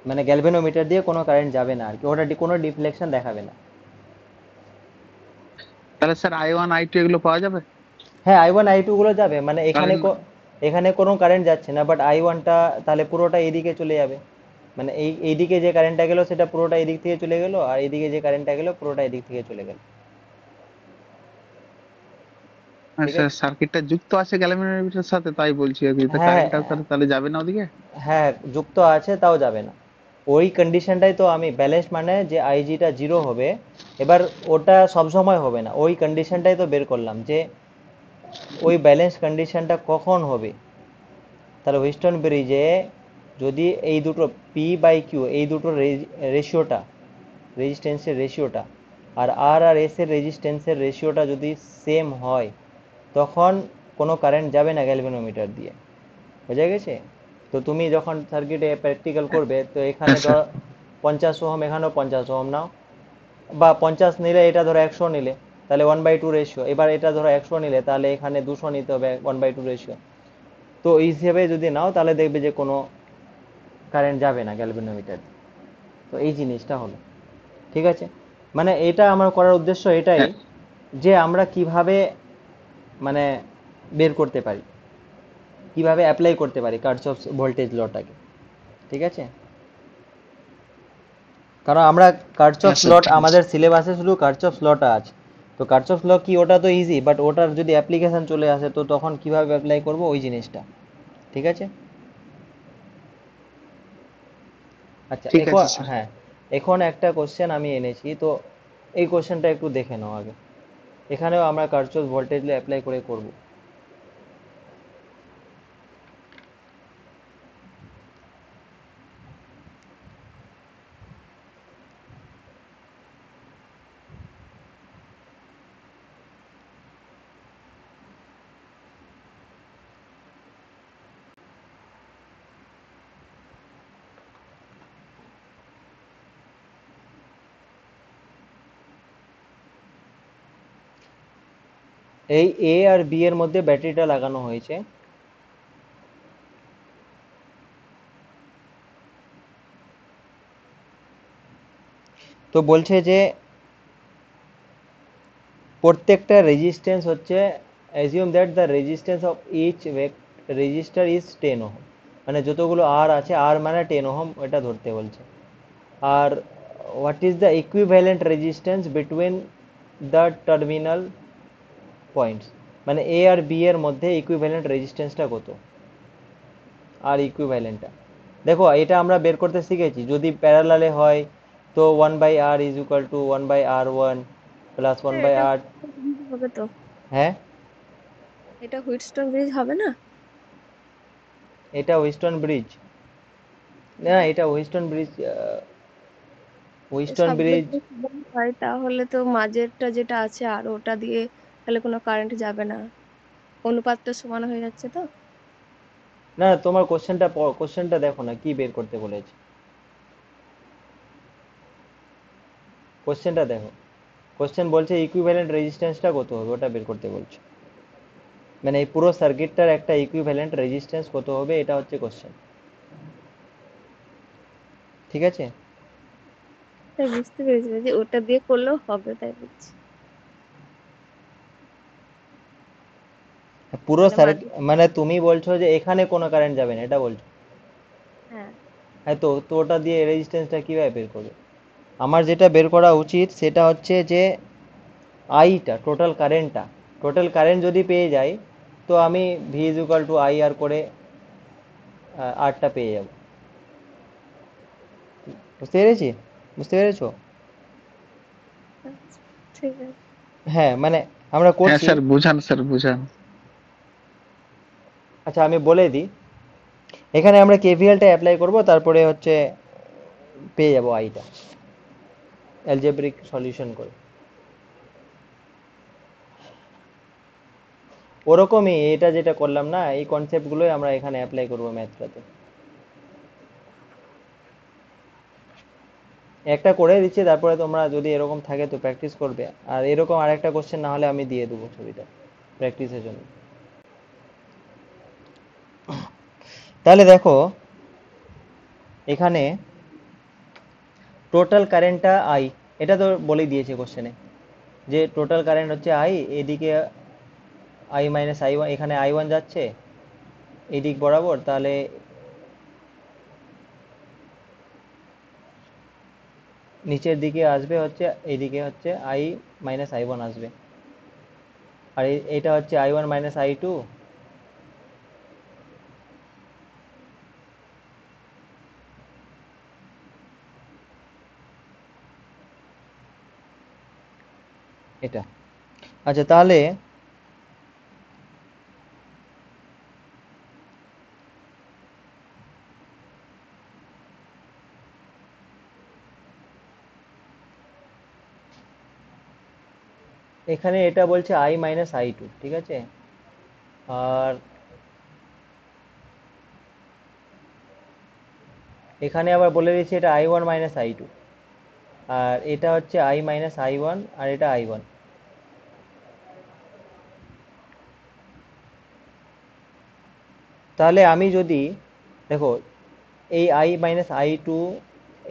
মানে গ্যালভেনোমিটার দিয়ে কোনো কারেন্ট যাবে না আর কি, ওটা কোনো ডিফ্লেকশন দেখাবে না। তাহলে স্যার I1 I2 এগুলো পাওয়া যাবে? হ্যাঁ I1 I2 গুলো যাবে, মানে এখানে কারেন্ট এখানে কোনো কারেন্ট যাচ্ছে না, বাট I1টা তাহলে পুরোটা এদিকে চলে যাবে, মানে এইদিকে যে কারেন্টটা গেল সেটা পুরোটা এদিক থেকে চলে গেল, আর এইদিকে যে কারেন্টটা গেল পুরোটা এদিক থেকে চলে গেল, ঠিক আচ্ছা, আছে। সার্কিটটা যুক্ত আছে গ্যালভানোমিটারের সাথে, তাই বলছি আর কি। হ্যাঁ কারেন্টটা তাহলে যাবে না ওদিকে? হ্যাঁ যুক্ত আছে, তাও যাবে না। ওই কন্ডিশনটাই তো আমি ব্যালেন্স, মানে যে আইজিটা জিরো হবে, এবার ওটা সব সময় হবে না, ওই কন্ডিশনটাই তো বের করলাম যে ওই ব্যালেন্স কন্ডিশনটা কখন হবে। তাহলে হুইস্টন ব্রিজে যদি এই দুটো পি বাই কিউ, এই দুটো রেশিওটা, রেজিস্ট্যান্সের রেশিওটা, আর এস এর রেজিস্ট্যান্সের রেশিওটা যদি সেম হয়, তখন কোনো কারেন্ট যাবে না গ্যালভানোমিটার দিয়ে, বোঝা গেছে। তো তুমি যখন সার্কিটে প্র্যাকটিক্যাল করবে, তো এখানে হ্যাঁ স্যার। ধর 50 ওহম, এখানেও 50 ওহম নাও, বা 50 নিলে এটা ধরো 100 নিলে, তাহলে 1/2 রেশিও। এবার এটা ধরো 100 নিলে, তাহলে এখানে 200 নিতে হবে, 1/2 রেশিও। তো এই হিসেবে যদি নাও তাহলে দেখবে যে কোনো কারেন্ট যাবে না গ্যালভানোমিটার। তো এই জিনিসটা হলো, ঠিক আছে। মানে এটা আমার করার উদ্দেশ্য এটাই, হ্যাঁ যে আমরা কিভাবে মানে বের করতে পারি, কিভাবে অ্যাপ্লাই করতে পারি কার্চফ ভোল্টেজ লটাকে, ঠিক আছে। কারণ আমরা কার্চফ হ্যাঁ স্যার, লট ঠিক আছে। আমাদের সিলেবাসে শুধু কার্চফ লটা আছে। তো কার্চফ ল কি, ওটা তো ইজি, বাট ওটার যদি অ্যাপ্লিকেশন চলে আসে তো তখন কিভাবে অ্যাপ্লাই করব ওই জিনিসটা, ঠিক আছে। আচ্ছা ঠিক এখন আছে স্যার। হ্যাঁ, এখন একটা কোশ্চেন আমি এনেছি, তো এই কোশ্চেনটা একটু দেখে নাও আগে। এখানেও আমরা কার্চফ ভোল্টেজ ল অ্যাপ্লাই করে করব। এই এ আর বি এর মধ্যে ব্যাটারিটা লাগানো হয়েছে। তো বলছে যে প্রত্যেকটা রেজিস্ট্যান্স হচ্ছে, assume that the resistance of each resistor is 10 ohm, মানে যতগুলো আর আছে, আর মানে 10 ওহম, এটা ধরতে বলছে। আর what is the equivalent resistance between the terminal points, মানে এ আর বি এর মধ্যে ইকুইভ্যালেন্ট রেজিস্ট্যান্সটা কত, আর ইকুইভ্যালেন্টটা দেখো এটা আমরা বের করতে শিখেছি। যদি প্যারালালে হয় তো 1/r is equal to 1/r1 plus one by এটা আর ব্রিজ হবে তো? হ্যাঁ, এটা হুইটস্টোন ব্রিজ হবে না? এটা ওয়েস্টার্ন ব্রিজ, না হ্যাঁ, এটা ওয়েস্টার্ন ব্রিজ, ওয়েস্টার্ন সবগুলো ব্রিজ। যদি সমান হয় তাহলে তো মাঝেরটা যেটা আছে আর ওটা দিয়ে তাহলে কোনো কারেন্ট যাবে না, অনুপাতটা সমান হয়ে যাচ্ছে তো। না তোমার কোশ্চেনটা দেখো না কি বের করতে বলেছে, কোশ্চেনটা দেখো। কোশ্চেন বলছে ইকুইভ্যালেন্ট রেজিস্ট্যান্সটা কত হবে, ওটা বের করতে বলছে। মানে এই পুরো সার্কিটটার একটা ইকুইভ্যালেন্ট রেজিস্ট্যান্স কত হবে, এটা হচ্ছে কোশ্চেন। ঠিক আছে, তাই বুঝতে পেরেছি যে ওটা দিয়ে করলেও হবে, তাই বলছি। পুরো মানে সার্কিট মাঝে। মানে তুমি বলছো যে এখানে কোনো কারেন্ট যাবে না, এটা বলছো? হ্যাঁ। হ্যাঁ, তো তো ওটা দিয়ে রেজিস্ট্যান্সটা কিভাবে বের করবে? আমার যেটা বের করা উচিত সেটা হচ্ছে যে আইটা, টোটাল কারেন্ট যদি পেয়ে যাই, তো আমি V is equal to I R করে আরটা পেয়ে যাব। বুঝতে পেরেছি? বুঝতে পেরেছো? আচ্ছা, ঠিক আছে। হ্যাঁ মানে আমরা হ্যাঁ করছি। স্যার বুঝান, স্যার বুঝান। আচ্ছা আমি বলে দিই, এখানে আমরা কেভিএলটা অ্যাপ্লাই করব, তারপরে হচ্ছে পেয়ে যাব আইটা অ্যালজেব্রিক সলিউশন করে। ওরকমই এটা যেটা করলাম না, এই কনসেপ্টগুলোই আমরা এখানে অ্যাপ্লাই করব ম্যাথটাতে। একটা করে দিচ্ছি, তারপরে তোমরা যদি এরকম থাকে তো প্র্যাকটিস করবে। আর এরকম আরেকটা কোশ্চেন না হলে আমি দিয়ে দেবো ছবিটা প্র্যাকটিসের জন্য। তাহলে দেখো এখানে টোটাল কারেন্টটা আই, এটা তো বলেই দিয়েছে কোশ্চেনে, যে টোটাল কারেন্ট হচ্ছে আই, এদিকে আই মাইনাস আই ওয়ান, এখানে আই ওয়ান যাচ্ছে এদিক বরাবর, তাহলে নিচের দিকে আসবে হচ্ছে, এইদিকে হচ্ছে আই মাইনাস আই ওয়ান আসবে। আর এটা হচ্ছে I one minus I two, এটা। আচ্ছা তাহলে এখানে এটা বলছে আই মাইনাস আই টু, ঠিক আছে। আর এখানে আবার বলে দিয়েছে এটা I one minus I two, আর এটা হচ্ছে আই মাইনাস আই ওয়ান, আর এটা আই ওয়ান। তাহলে আমি যদি দেখো এই আই মাইনাস আই টু,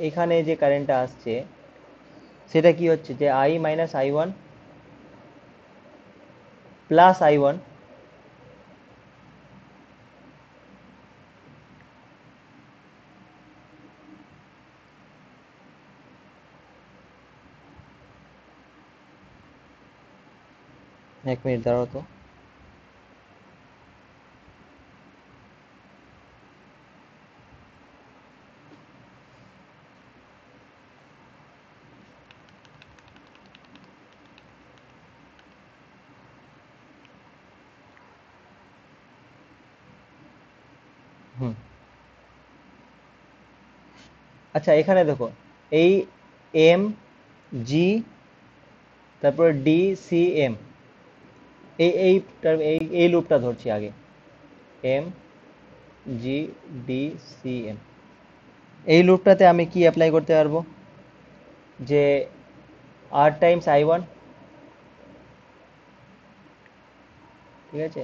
এখানে যে কারেন্টটা আসছে সেটা কি হচ্ছে, যে I minus I one plus I one. এক মিনিট দাঁড়াও তো। হুম, আচ্ছা এখানে দেখো এই এম জি, তারপরে ডি সি এম, এই লুপটা ধরছি আগে, M G D C M. এই লুপটাতে আমি কি অ্যাপ্লাই করতে পারবো, যে আর টাইমস আই ওয়ান ঠিক আছে,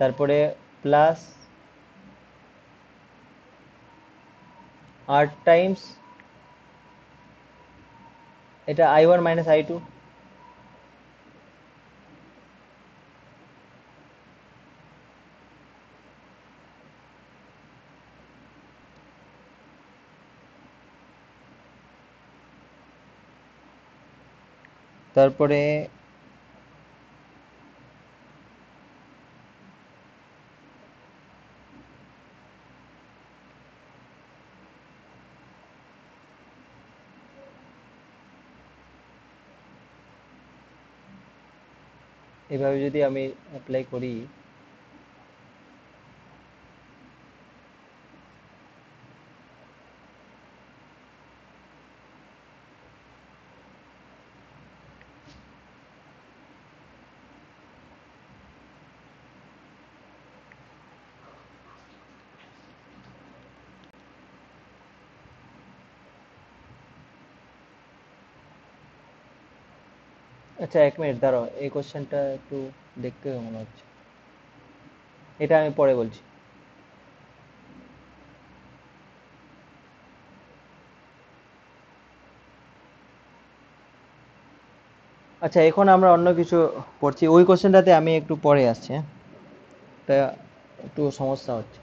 তারপরে প্লাস আর টাইমস এটা I1 মাইনাস I2, তারপরে এভাবে যদি আমি অ্যাপ্লাই করি, আচ্ছা 1 মিনিট দাঁড়াও, এই কোশ্চেনটা একটু দেখতে হবে মনে হচ্ছে, এটা আমি পরে বলছি। আচ্ছা এখন আমরা অন্য কিছু পড়ছি, ওই কোশ্চেনটাতে আমি একটু পরে আসছি, হ্যাঁ, এটা একটু সমস্যা হচ্ছে।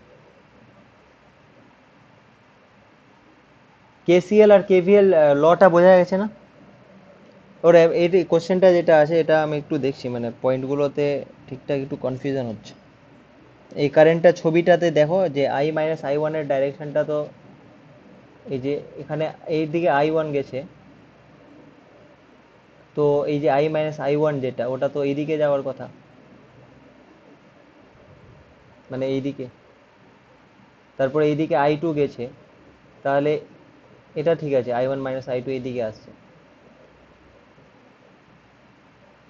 কেসিএল আর কেভিএল লটা বোঝা গেছে না? ওর এই কোশ্চেনটা যেটা আছে এটা আমি একটু দেখছি, মানে পয়েন্টগুলোতে ঠিকঠাক একটু কনফিউশন হচ্ছে। এই কারেন্টটা ছবিটাতে দেখো যে I মাইনাস I1 এর ডাইরেকশনটা তো এই যে এখানে এই দিকে I1 গেছে, তো এই যে I মাইনাস I1 যেটা ওটা তো এইদিকে যাওয়ার কথা, মানে এইদিকে, তারপরে এইদিকে I2 গেছে, তাহলে এটা ঠিক আছে, I1 মাইনাস I2 এইদিকে আসছে,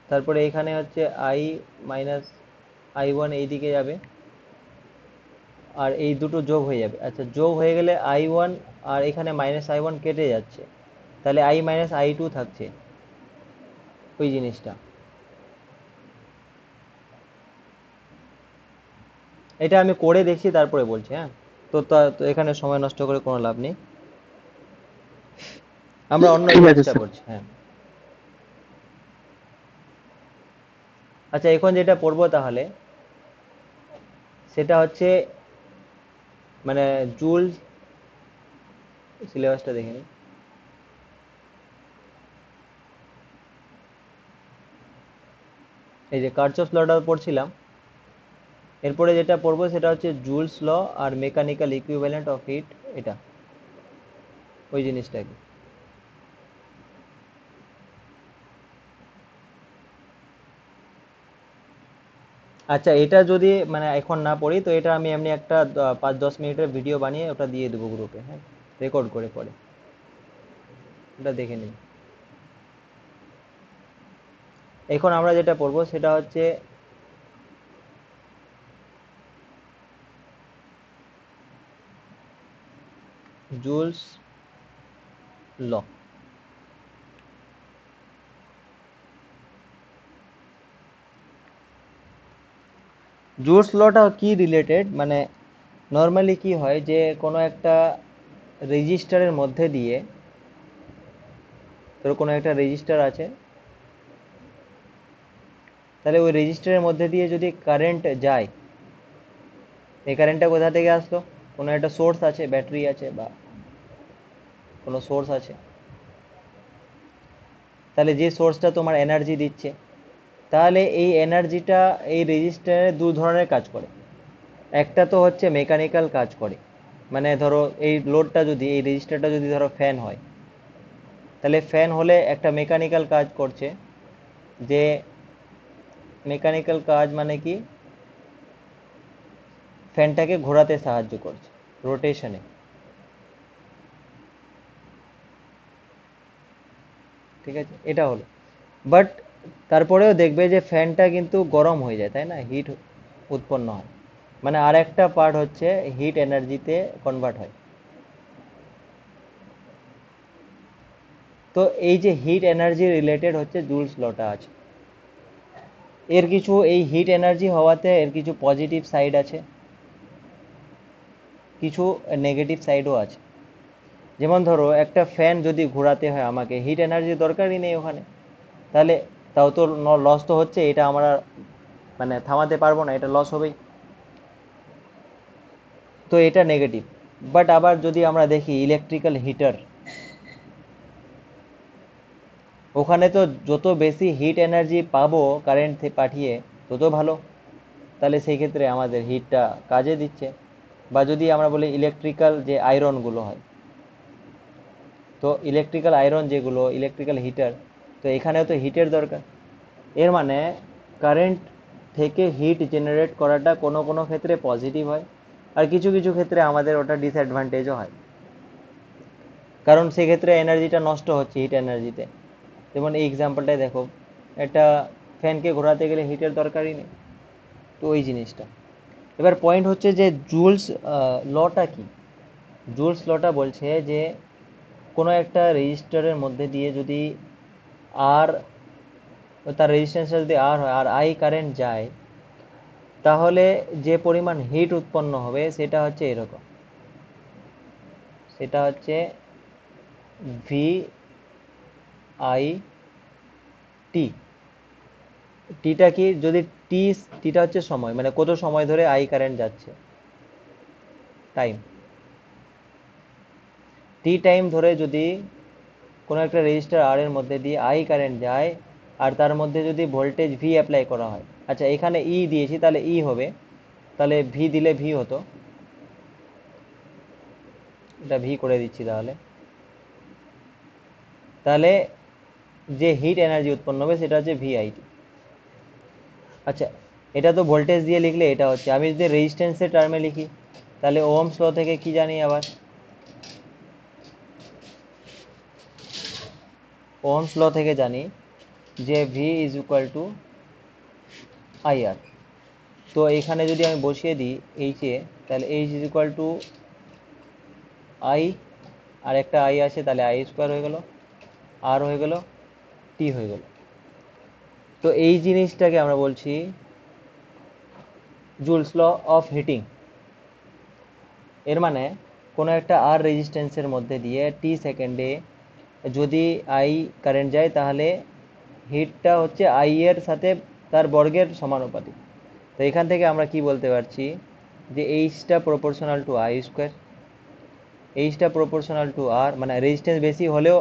তারপরে এখানে হচ্ছে I মাইনাস I1 এইদিকে যাবে, আর এই দুটো যোগ হয়ে যাবে। আচ্ছা যোগ হয়ে গেলে I1 আর এখানে মাইনাস I1 কেটে যাচ্ছে, তাহলে I মাইনাস I2 থাকছে, ওই জিনিসটা। এটা আমি করে দেখছি তারপরে বলছি, হ্যাঁ। তো এখানে সময় নষ্ট করে কোনো লাভ নেই, আমরা অন্য ঠিক আছে জিনিসটা স্যার। পড়ছি, হ্যাঁ। আচ্ছা এখন যেটা পড়বো তাহলে সেটা হচ্ছে মানে জুল, সিলেবাসটা দেখে নিই। এই যে কার্চফ লটা পড়ছিলাম, এরপরে যেটা পড়বো সেটা হচ্ছে জুলস ল আর মেকানিক্যাল ইকুইভ্যালেন্ট অফ হিট, এটা ওই জিনিসটা কি। আচ্ছা এটা যদি মানে এখন না পড়ি তো এটা আমি এমনি একটা 5-10 মিনিটের ভিডিও বানিয়ে ওটা দিয়ে দেবো গ্রুপে, হ্যাঁ, রেকর্ড করে পরে, ওটা দেখে নিন। এখন আমরা যেটা পড়বো সেটা হচ্ছে জুলস ল। জুলস লটা কি রিলেটেড, মানে নর্মালি কি হয় যে কোনো একটা রেজিস্টারের মধ্যে দিয়ে, ধরো কোনো একটা রেজিস্টার আছে, তাহলে ওই রেজিস্টারের মধ্যে দিয়ে যদি কারেন্ট যায়, এই কারেন্টটা কোথা থেকে আসলো, কোনো একটা সোর্স আছে, ব্যাটারি আছে বা কোনো সোর্স আছে, তাহলে যে সোর্সটা তোমার এনার্জি দিচ্ছে, তাহলে এই এনার্জিটা এই রেজিস্টারে দু ধরনের কাজ করে। একটা তো হচ্ছে মেকানিক্যাল কাজ করে, মানে ধরো এই লোডটা যদি, এই রেজিস্টারটা যদি ধরো ফ্যান হয়, তাহলে ফ্যান হলে একটা মেকানিক্যাল কাজ করছে, যে মেকানিক্যাল কাজ মানে কি, ফ্যানটাকে ঘোরাতে সাহায্য করছে, রোটেশনে, ঠিক আছে, এটা হলো। বাট তারপরেও দেখবে যে ফ্যানটা কিন্তু গরম হয়ে যায়, তাই না, হিট উৎপন্ন হয়, মানে আর একটা পার্ট হচ্ছে হিট এনার্জিতে কনভার্ট হয়। তো এই যে হিট এনার্জি রিলেটেড হচ্ছে জুলস লটা আছে, এর কিছু এই হিট এনার্জি হওয়াতে এর কিছু পজিটিভ সাইড আছে, কিছু নেগেটিভ সাইডও আছে। যেমন ধরো একটা ফ্যান যদি ঘোরাতে হয় আমাকে, হিট এনার্জির দরকারই নেই ওখানে, তাহলে তাও তো লস তো হচ্ছে, এটা আমরা মানে থামাতে পারবো না, এটা লস হবেই। তো এটা নেগেটিভ। বাট আবার যদি আমরা দেখি ইলেকট্রিক্যাল হিটার, ওখানে তো যত বেশি হিট এনার্জি পাবো কারেন্ট পাঠিয়ে তত ভালো, তাহলে সেই ক্ষেত্রে আমাদের হিটটা কাজে দিচ্ছে। বা যদি আমরা বলি ইলেকট্রিক্যাল যে আয়রনগুলো হয়, তো ইলেকট্রিক্যাল আয়রন যেগুলো ইলেকট্রিক্যাল হিটার, তো এখানেও তো হিটের দরকার। এর মানে কারেন্ট থেকে হিট জেনারেট করাটা কোনো কোনো ক্ষেত্রে পজিটিভ হয়, আর কিছু কিছু ক্ষেত্রে আমাদের ওটা ডিসঅ্যাডভান্টেজও হয়, কারণ সেক্ষেত্রে এনার্জিটা নষ্ট হচ্ছে হিট এনার্জিতে। যেমন এই এক্সাম্পলটাই দেখো, একটা ফ্যানকে ঘোরাতে গেলে হিটের দরকারই নেই, তো ওই জিনিসটা। এবার পয়েন্ট হচ্ছে যে জুলস লটা কি। জুলস লটা বলছে যে কোনো একটা রেজিস্টারের মধ্যে দিয়ে যদি আর, তার রেজিস্ট্যান্সটা যদি আর হয় আর আই কারেন্ট যায়, তাহলে যে পরিমাণ হিট উৎপন্ন হবে সেটা হচ্ছে এরকম, সেটা হচ্ছে ভি আই টি। টিটা কি, যদি টি, টিটা হচ্ছে সময়, মানে কত সময় ধরে আই কারেন্ট যাচ্ছে, টাইম। টি টাইম ধরে যদি কোনো একটা রেজিস্টার আর এর মধ্যে দিয়ে আই কারেন্ট যায়, আর তার মধ্যে যদি ভোল্টেজ ভি অ্যাপ্লাই করা হয়, আচ্ছা এখানে ই দিয়েছি তাহলে ই হবে, তাহলে ভি দিলে ভি হতো, এটা ভি করে দিচ্ছি তাহলে। তাহলে যে হিট এনার্জি উৎপন্ন হবে সেটা হচ্ছে ভিআইটি। আচ্ছা, এটা তো ভোল্টেজ দিয়ে লিখলে এটা হচ্ছে, আমি যদি রেজিস্ট্যান্সের টার্মে লিখি তাহলে ওহমস ল থেকে কি জানি, আবার ওহমস ল থেকে জানি যে V is equal to I R. তো এখানে যদি আমি বসিয়ে দিই এইচে, তাহলে H is equal to I, আর একটা আই আছে, তাহলে আই স্কোয়ার হয়ে গেল, আর হয়ে গেল, টি হয়ে গেল। তো এই জিনিসটাকে আমরা বলছি জুলস ল অফ হিটিং। এর মানে কোনো একটা আর রেজিস্ট্যান্সের মধ্যে দিয়ে টি সেকেন্ডে যদি আই কারেন্ট যায়, তাহলে হিটটা হচ্ছে আই এর সাথে তার বর্গের সমানুপাতিক। তো এখান থেকে আমরা কি বলতে পারছি যে এইচটা প্রপোর্শনাল টু আই স্কোয়ার, এইচটা প্রপোর্শনাল টু আর, মানে রেজিস্ট্যান্স বেশি হলেও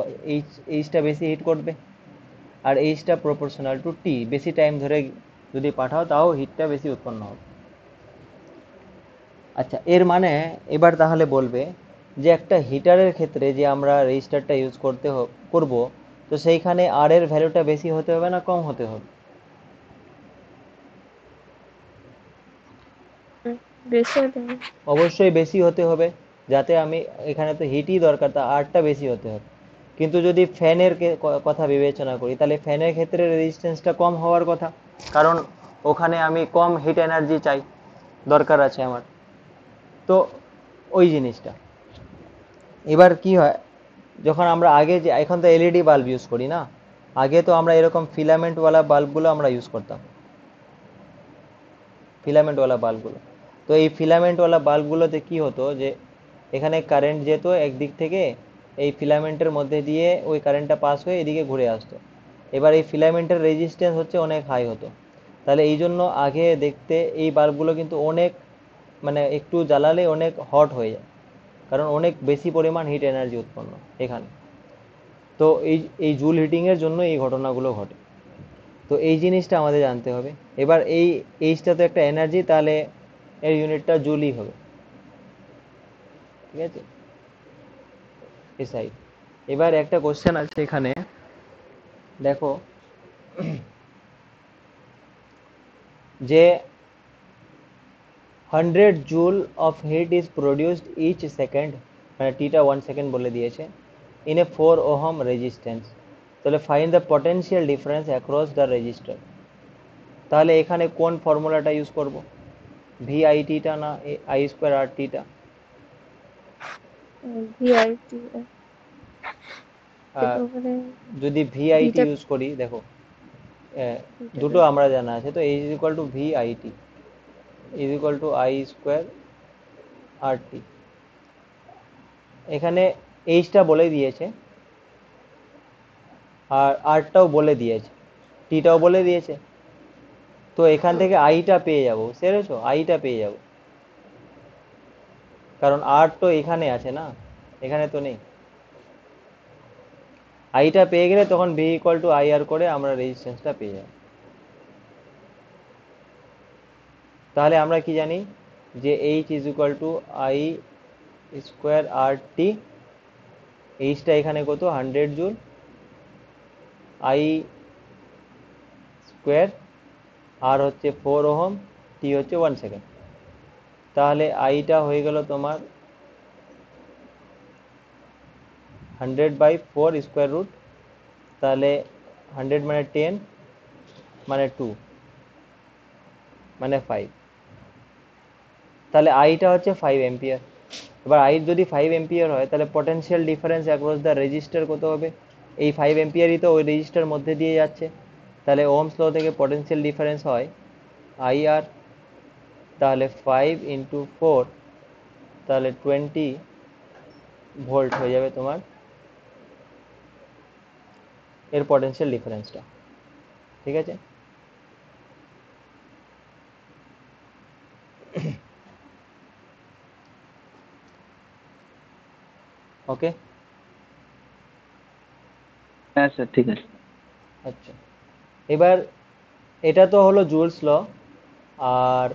এইচটা বেশি হিট করবে, আর এইচটা প্রপোর্শনাল টু টি, বেশি টাইম ধরে যদি পাঠাও তাও হিটটা বেশি উৎপন্ন হবে। আচ্ছা, এর মানে এবার তাহলে বলবে যে একটা হিটারের ক্ষেত্রে যে আমরা রেজিস্টারটা ইউজ করব, তো সেইখানে আর এর ভ্যালুটা বেশি হতে হবে না কম হতে হবে? বেশি হতে হবে। অবশ্যই বেশি হতে হবে, যাতে আমি, এখানে তো হিটই দরকার, তা আরটা বেশি হতে হবে। কিন্তু যদি ফ্যানের কথা বিবেচনা করি, তাহলে ফ্যানের ক্ষেত্রে রেজিস্ট্যান্সটা কম হওয়ার কথা, কারণ ওখানে আমি কম হিট এনার্জি চাই, দরকার আছে আমার। তো ওই জিনিসটা। এবার কি হয়, যখন আমরা আগে, যে এখন তো এলইডি বাল্ব ইউজ করি না, আগে তো আমরা এরকম ফিলামেন্টওয়ালা বাল্বগুলো আমরা ইউজ করতাম, ফিলামেন্টওয়ালা বাল্বগুলো। তো এই ফিলামেন্টওয়ালা বাল্বগুলোতে কি হতো যে এখানে কারেন্ট যেত একদিক থেকে, এই ফিলামেন্টের মধ্যে দিয়ে ওই কারেন্টটা পাস হয়ে এদিকে ঘুরে আসতো। এবার এই ফিলামেন্টের রেজিস্ট্যান্স হচ্ছে অনেক হাই হতো, তাহলে এই জন্য আগে দেখতে এই বাল্বগুলো কিন্তু অনেক, মানে একটু জ্বালালে অনেক হট হয়ে যায়, কারণ অনেক বেশি পরিমাণ হিট এনার্জি উৎপন্ন এখানে। তো এই এই জুল হিটিংয়ের জন্য এই ঘটনাগুলো ঘটে। তো এই জিনিসটা আমাদের জানতে হবে। এবার এই এইচটা তো একটা এনার্জি, তাহলে এর ইউনিটটা জুলই হবে, ঠিক আছে, এসআই। এবার একটা কোশ্চেন আছে এখানে, দেখো যে 100 joule of heat is produced each second, মানে টিটা 1 সেকেন্ড বলে দিয়েছে, ইন এ 4 ওহম রেজিস্ট্যান্স, তাহলে find the potential difference across the resistor. তাহলে এখানে কোন ফর্মুলাটা ইউজ করব, ভি আই টিটা না আই স্কোয়ার আর টিটা? ভিআইটি আহ, তারপরে যদি ভিআইটি ভিটা। ইউজ করি, দেখো এটা দুটো আমরা জানা আছে, তো H is equal to V I T is equal to I square R T. এখানে এইচটা বলে দিয়েছে আর আরটাও বলে দিয়েছে, টিটাও বলে দিয়েছে, তো এখান থেকে আইটা পেয়ে যাবো, বুঝতে পেরেছো? আইটা পেয়ে যাবো, কারণ আর তো এখানে আছে না, এখানে তো নেই। আইটা পেয়ে গেলে তখন V equal to I R করে আমরা রেজিস্ট্যান্সটা পেয়ে যাব। তাহলে আমরা কি জানি যে H is equal to I square R T. এইচটা এখানে কত, 100 জুল, আই স্কোয়ার, আর হচ্ছে 4 ওহম, টি হচ্ছে 1 সেকেন্ড। তাহলে আইটা হয়ে গেল তোমার 100/4 স্কোয়ার রুট, তাহলে 100 মানে 10 মানে 2 মানে 5, তাহলে আইটা হচ্ছে 5 এম্পিয়ার। এবার আই যদি 5 এম্পিয়ার হয় তাহলে potential difference across the register কত হবে? এই 5 এম্পিয়ারই তো ওই রেজিস্টার মধ্যে দিয়ে যাচ্ছে, তাহলে ওহমস ল থেকে পটেনশিয়াল ডিফারেন্স হয় আই আর, তাহলে 5 × 4, তাহলে 20 ভোল্ট হয়ে যাবে তোমার এর পটেনশিয়াল ডিফারেন্সটা। ঠিক আছে, ওকে। হ্যাঁ স্যার, ঠিক আছে। আচ্ছা, এবার এটা তো হলো জুলস ল। আর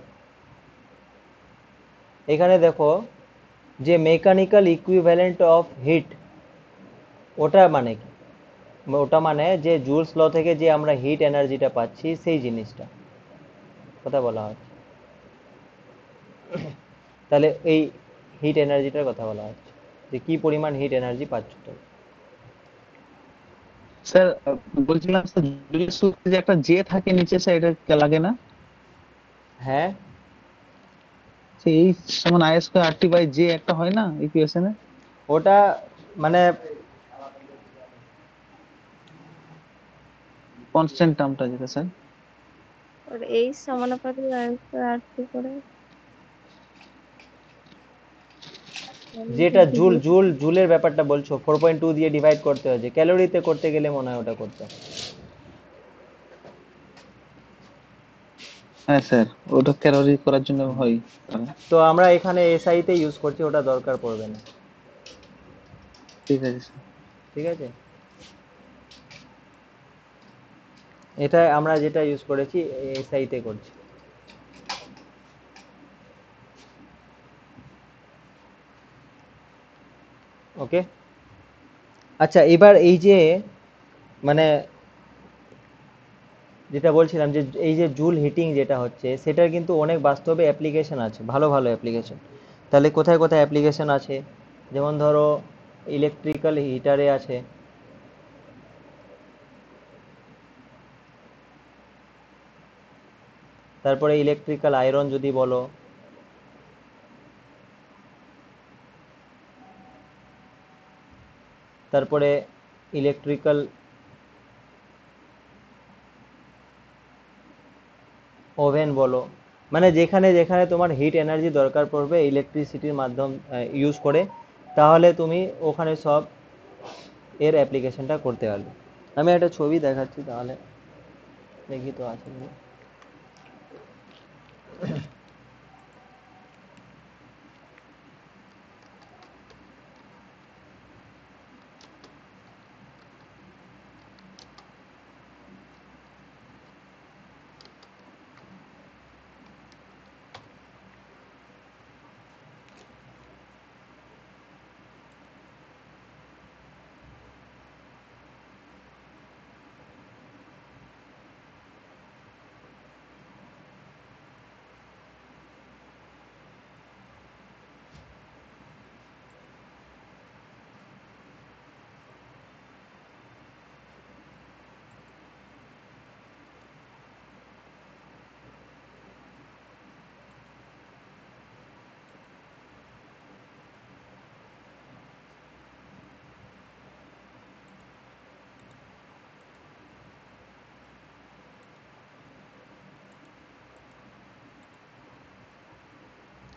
এখানে দেখো যে মেকানিক্যাল ইকুইভ্যালেন্ট অফ হিট, ওটা মানে কি? ওটা মানে যে জুলস ল থেকে যে আমরা হিট এনার্জিটা পাচ্ছি সেই জিনিসটা কথা বলা হচ্ছে। তাহলে এই হিট এনার্জিটার কথা বলা হচ্ছে যে কি পরিমাণ হিট এনার্জি পাচ্ছ তো। স্যার বলছিলাম স্যার, জুলের সূত্রে যে একটা জে থাকে নিচে, স্যার এটা লাগে না? হ্যাঁ, সেই এইচ সমান I square R T by J একটা হয় না ইকুয়েশনে? ওটা মানে কনস্ট্যান্ট টার্মটা যেটা স্যার। আর এই সমানুপাতিক আর কি করে যেটা জুল জুল জুলের ব্যাপারটা বলছো, 4.2 দিয়ে ডিভাইড করতে হয়েছে, ক্যালোরিতে করতে গেলে মনে হয় ওটা করতে হয়। হ্যাঁ স্যার, ওটা ক্যালোরি করার জন্য হয়। তো আমরা এখানে এসআই তে ইউজ করছি, ওটা দরকার পড়বে না। ঠিক আছে স্যার। ঠিক আছে, এটা আমরা যেটা ইউজ করেছি এসআই তে করছি। ওকে, আচ্ছা এবার এই যে মানে যেটা বলছিলাম যে এই যে জুল হিটিং যেটা হচ্ছে সেটার কিন্তু অনেক বাস্তবে অ্যাপ্লিকেশন আছে, ভালো ভালো অ্যাপ্লিকেশন। তাহলে কোথায় কোথায় অ্যাপ্লিকেশন আছে? যেমন ধরো ইলেকট্রিক্যাল হিটারে আছে, তারপরে ইলেকট্রিক্যাল আয়রন যদি বলো, তারপরে ইলেকট্রিক্যাল ওভেন বলো, মানে যেখানে যেখানে তোমার হিট এনার্জি দরকার পড়বে ইলেকট্রিসিটির মাধ্যম ইউজ করে, তাহলে তুমি ওখানে সব এর অ্যাপ্লিকেশনটা করতে পারবে। আমি একটা ছবি দেখাচ্ছি, তাহলে দেখি তো আছে কিনা।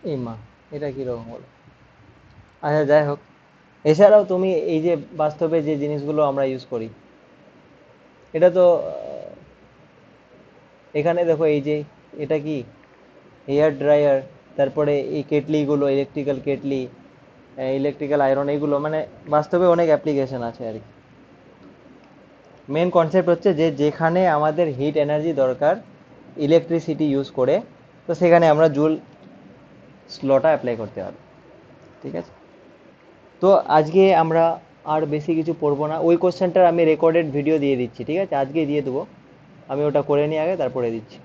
এই মা, এটা কিরকম হলো? আচ্ছা যাই হোক, এছাড়াও তুমি এই যে বাস্তবে যে জিনিসগুলো আমরা ইউজ করি, এটা তো এখানে দেখো এই যে এটা কি হেয়ার ড্রায়ার, তারপরে এই কেটলিগুলো, ইলেকট্রিক্যাল কেটলি, ইলেকট্রিক্যাল আয়রন, এইগুলো মানে বাস্তবে অনেক অ্যাপ্লিকেশন আছে আর কি। মেন কনসেপ্ট হচ্ছে যে যেখানে আমাদের হিট এনার্জি দরকার ইলেকট্রিসিটি ইউজ করে, তো সেখানে আমরা জুল লটা অ্যাপ্লাই করতে হবে। ঠিক আছে, তো আজকে আমরা আর বেশি কিছু পড়বো না। ওই কোশ্চেনটার আমি রেকর্ডেড ভিডিও দিয়ে দিচ্ছি, ঠিক আছে, আজকেই দিয়ে দেবো। আমি ওটা করে নিয়ে আগে তারপরে দিচ্ছি।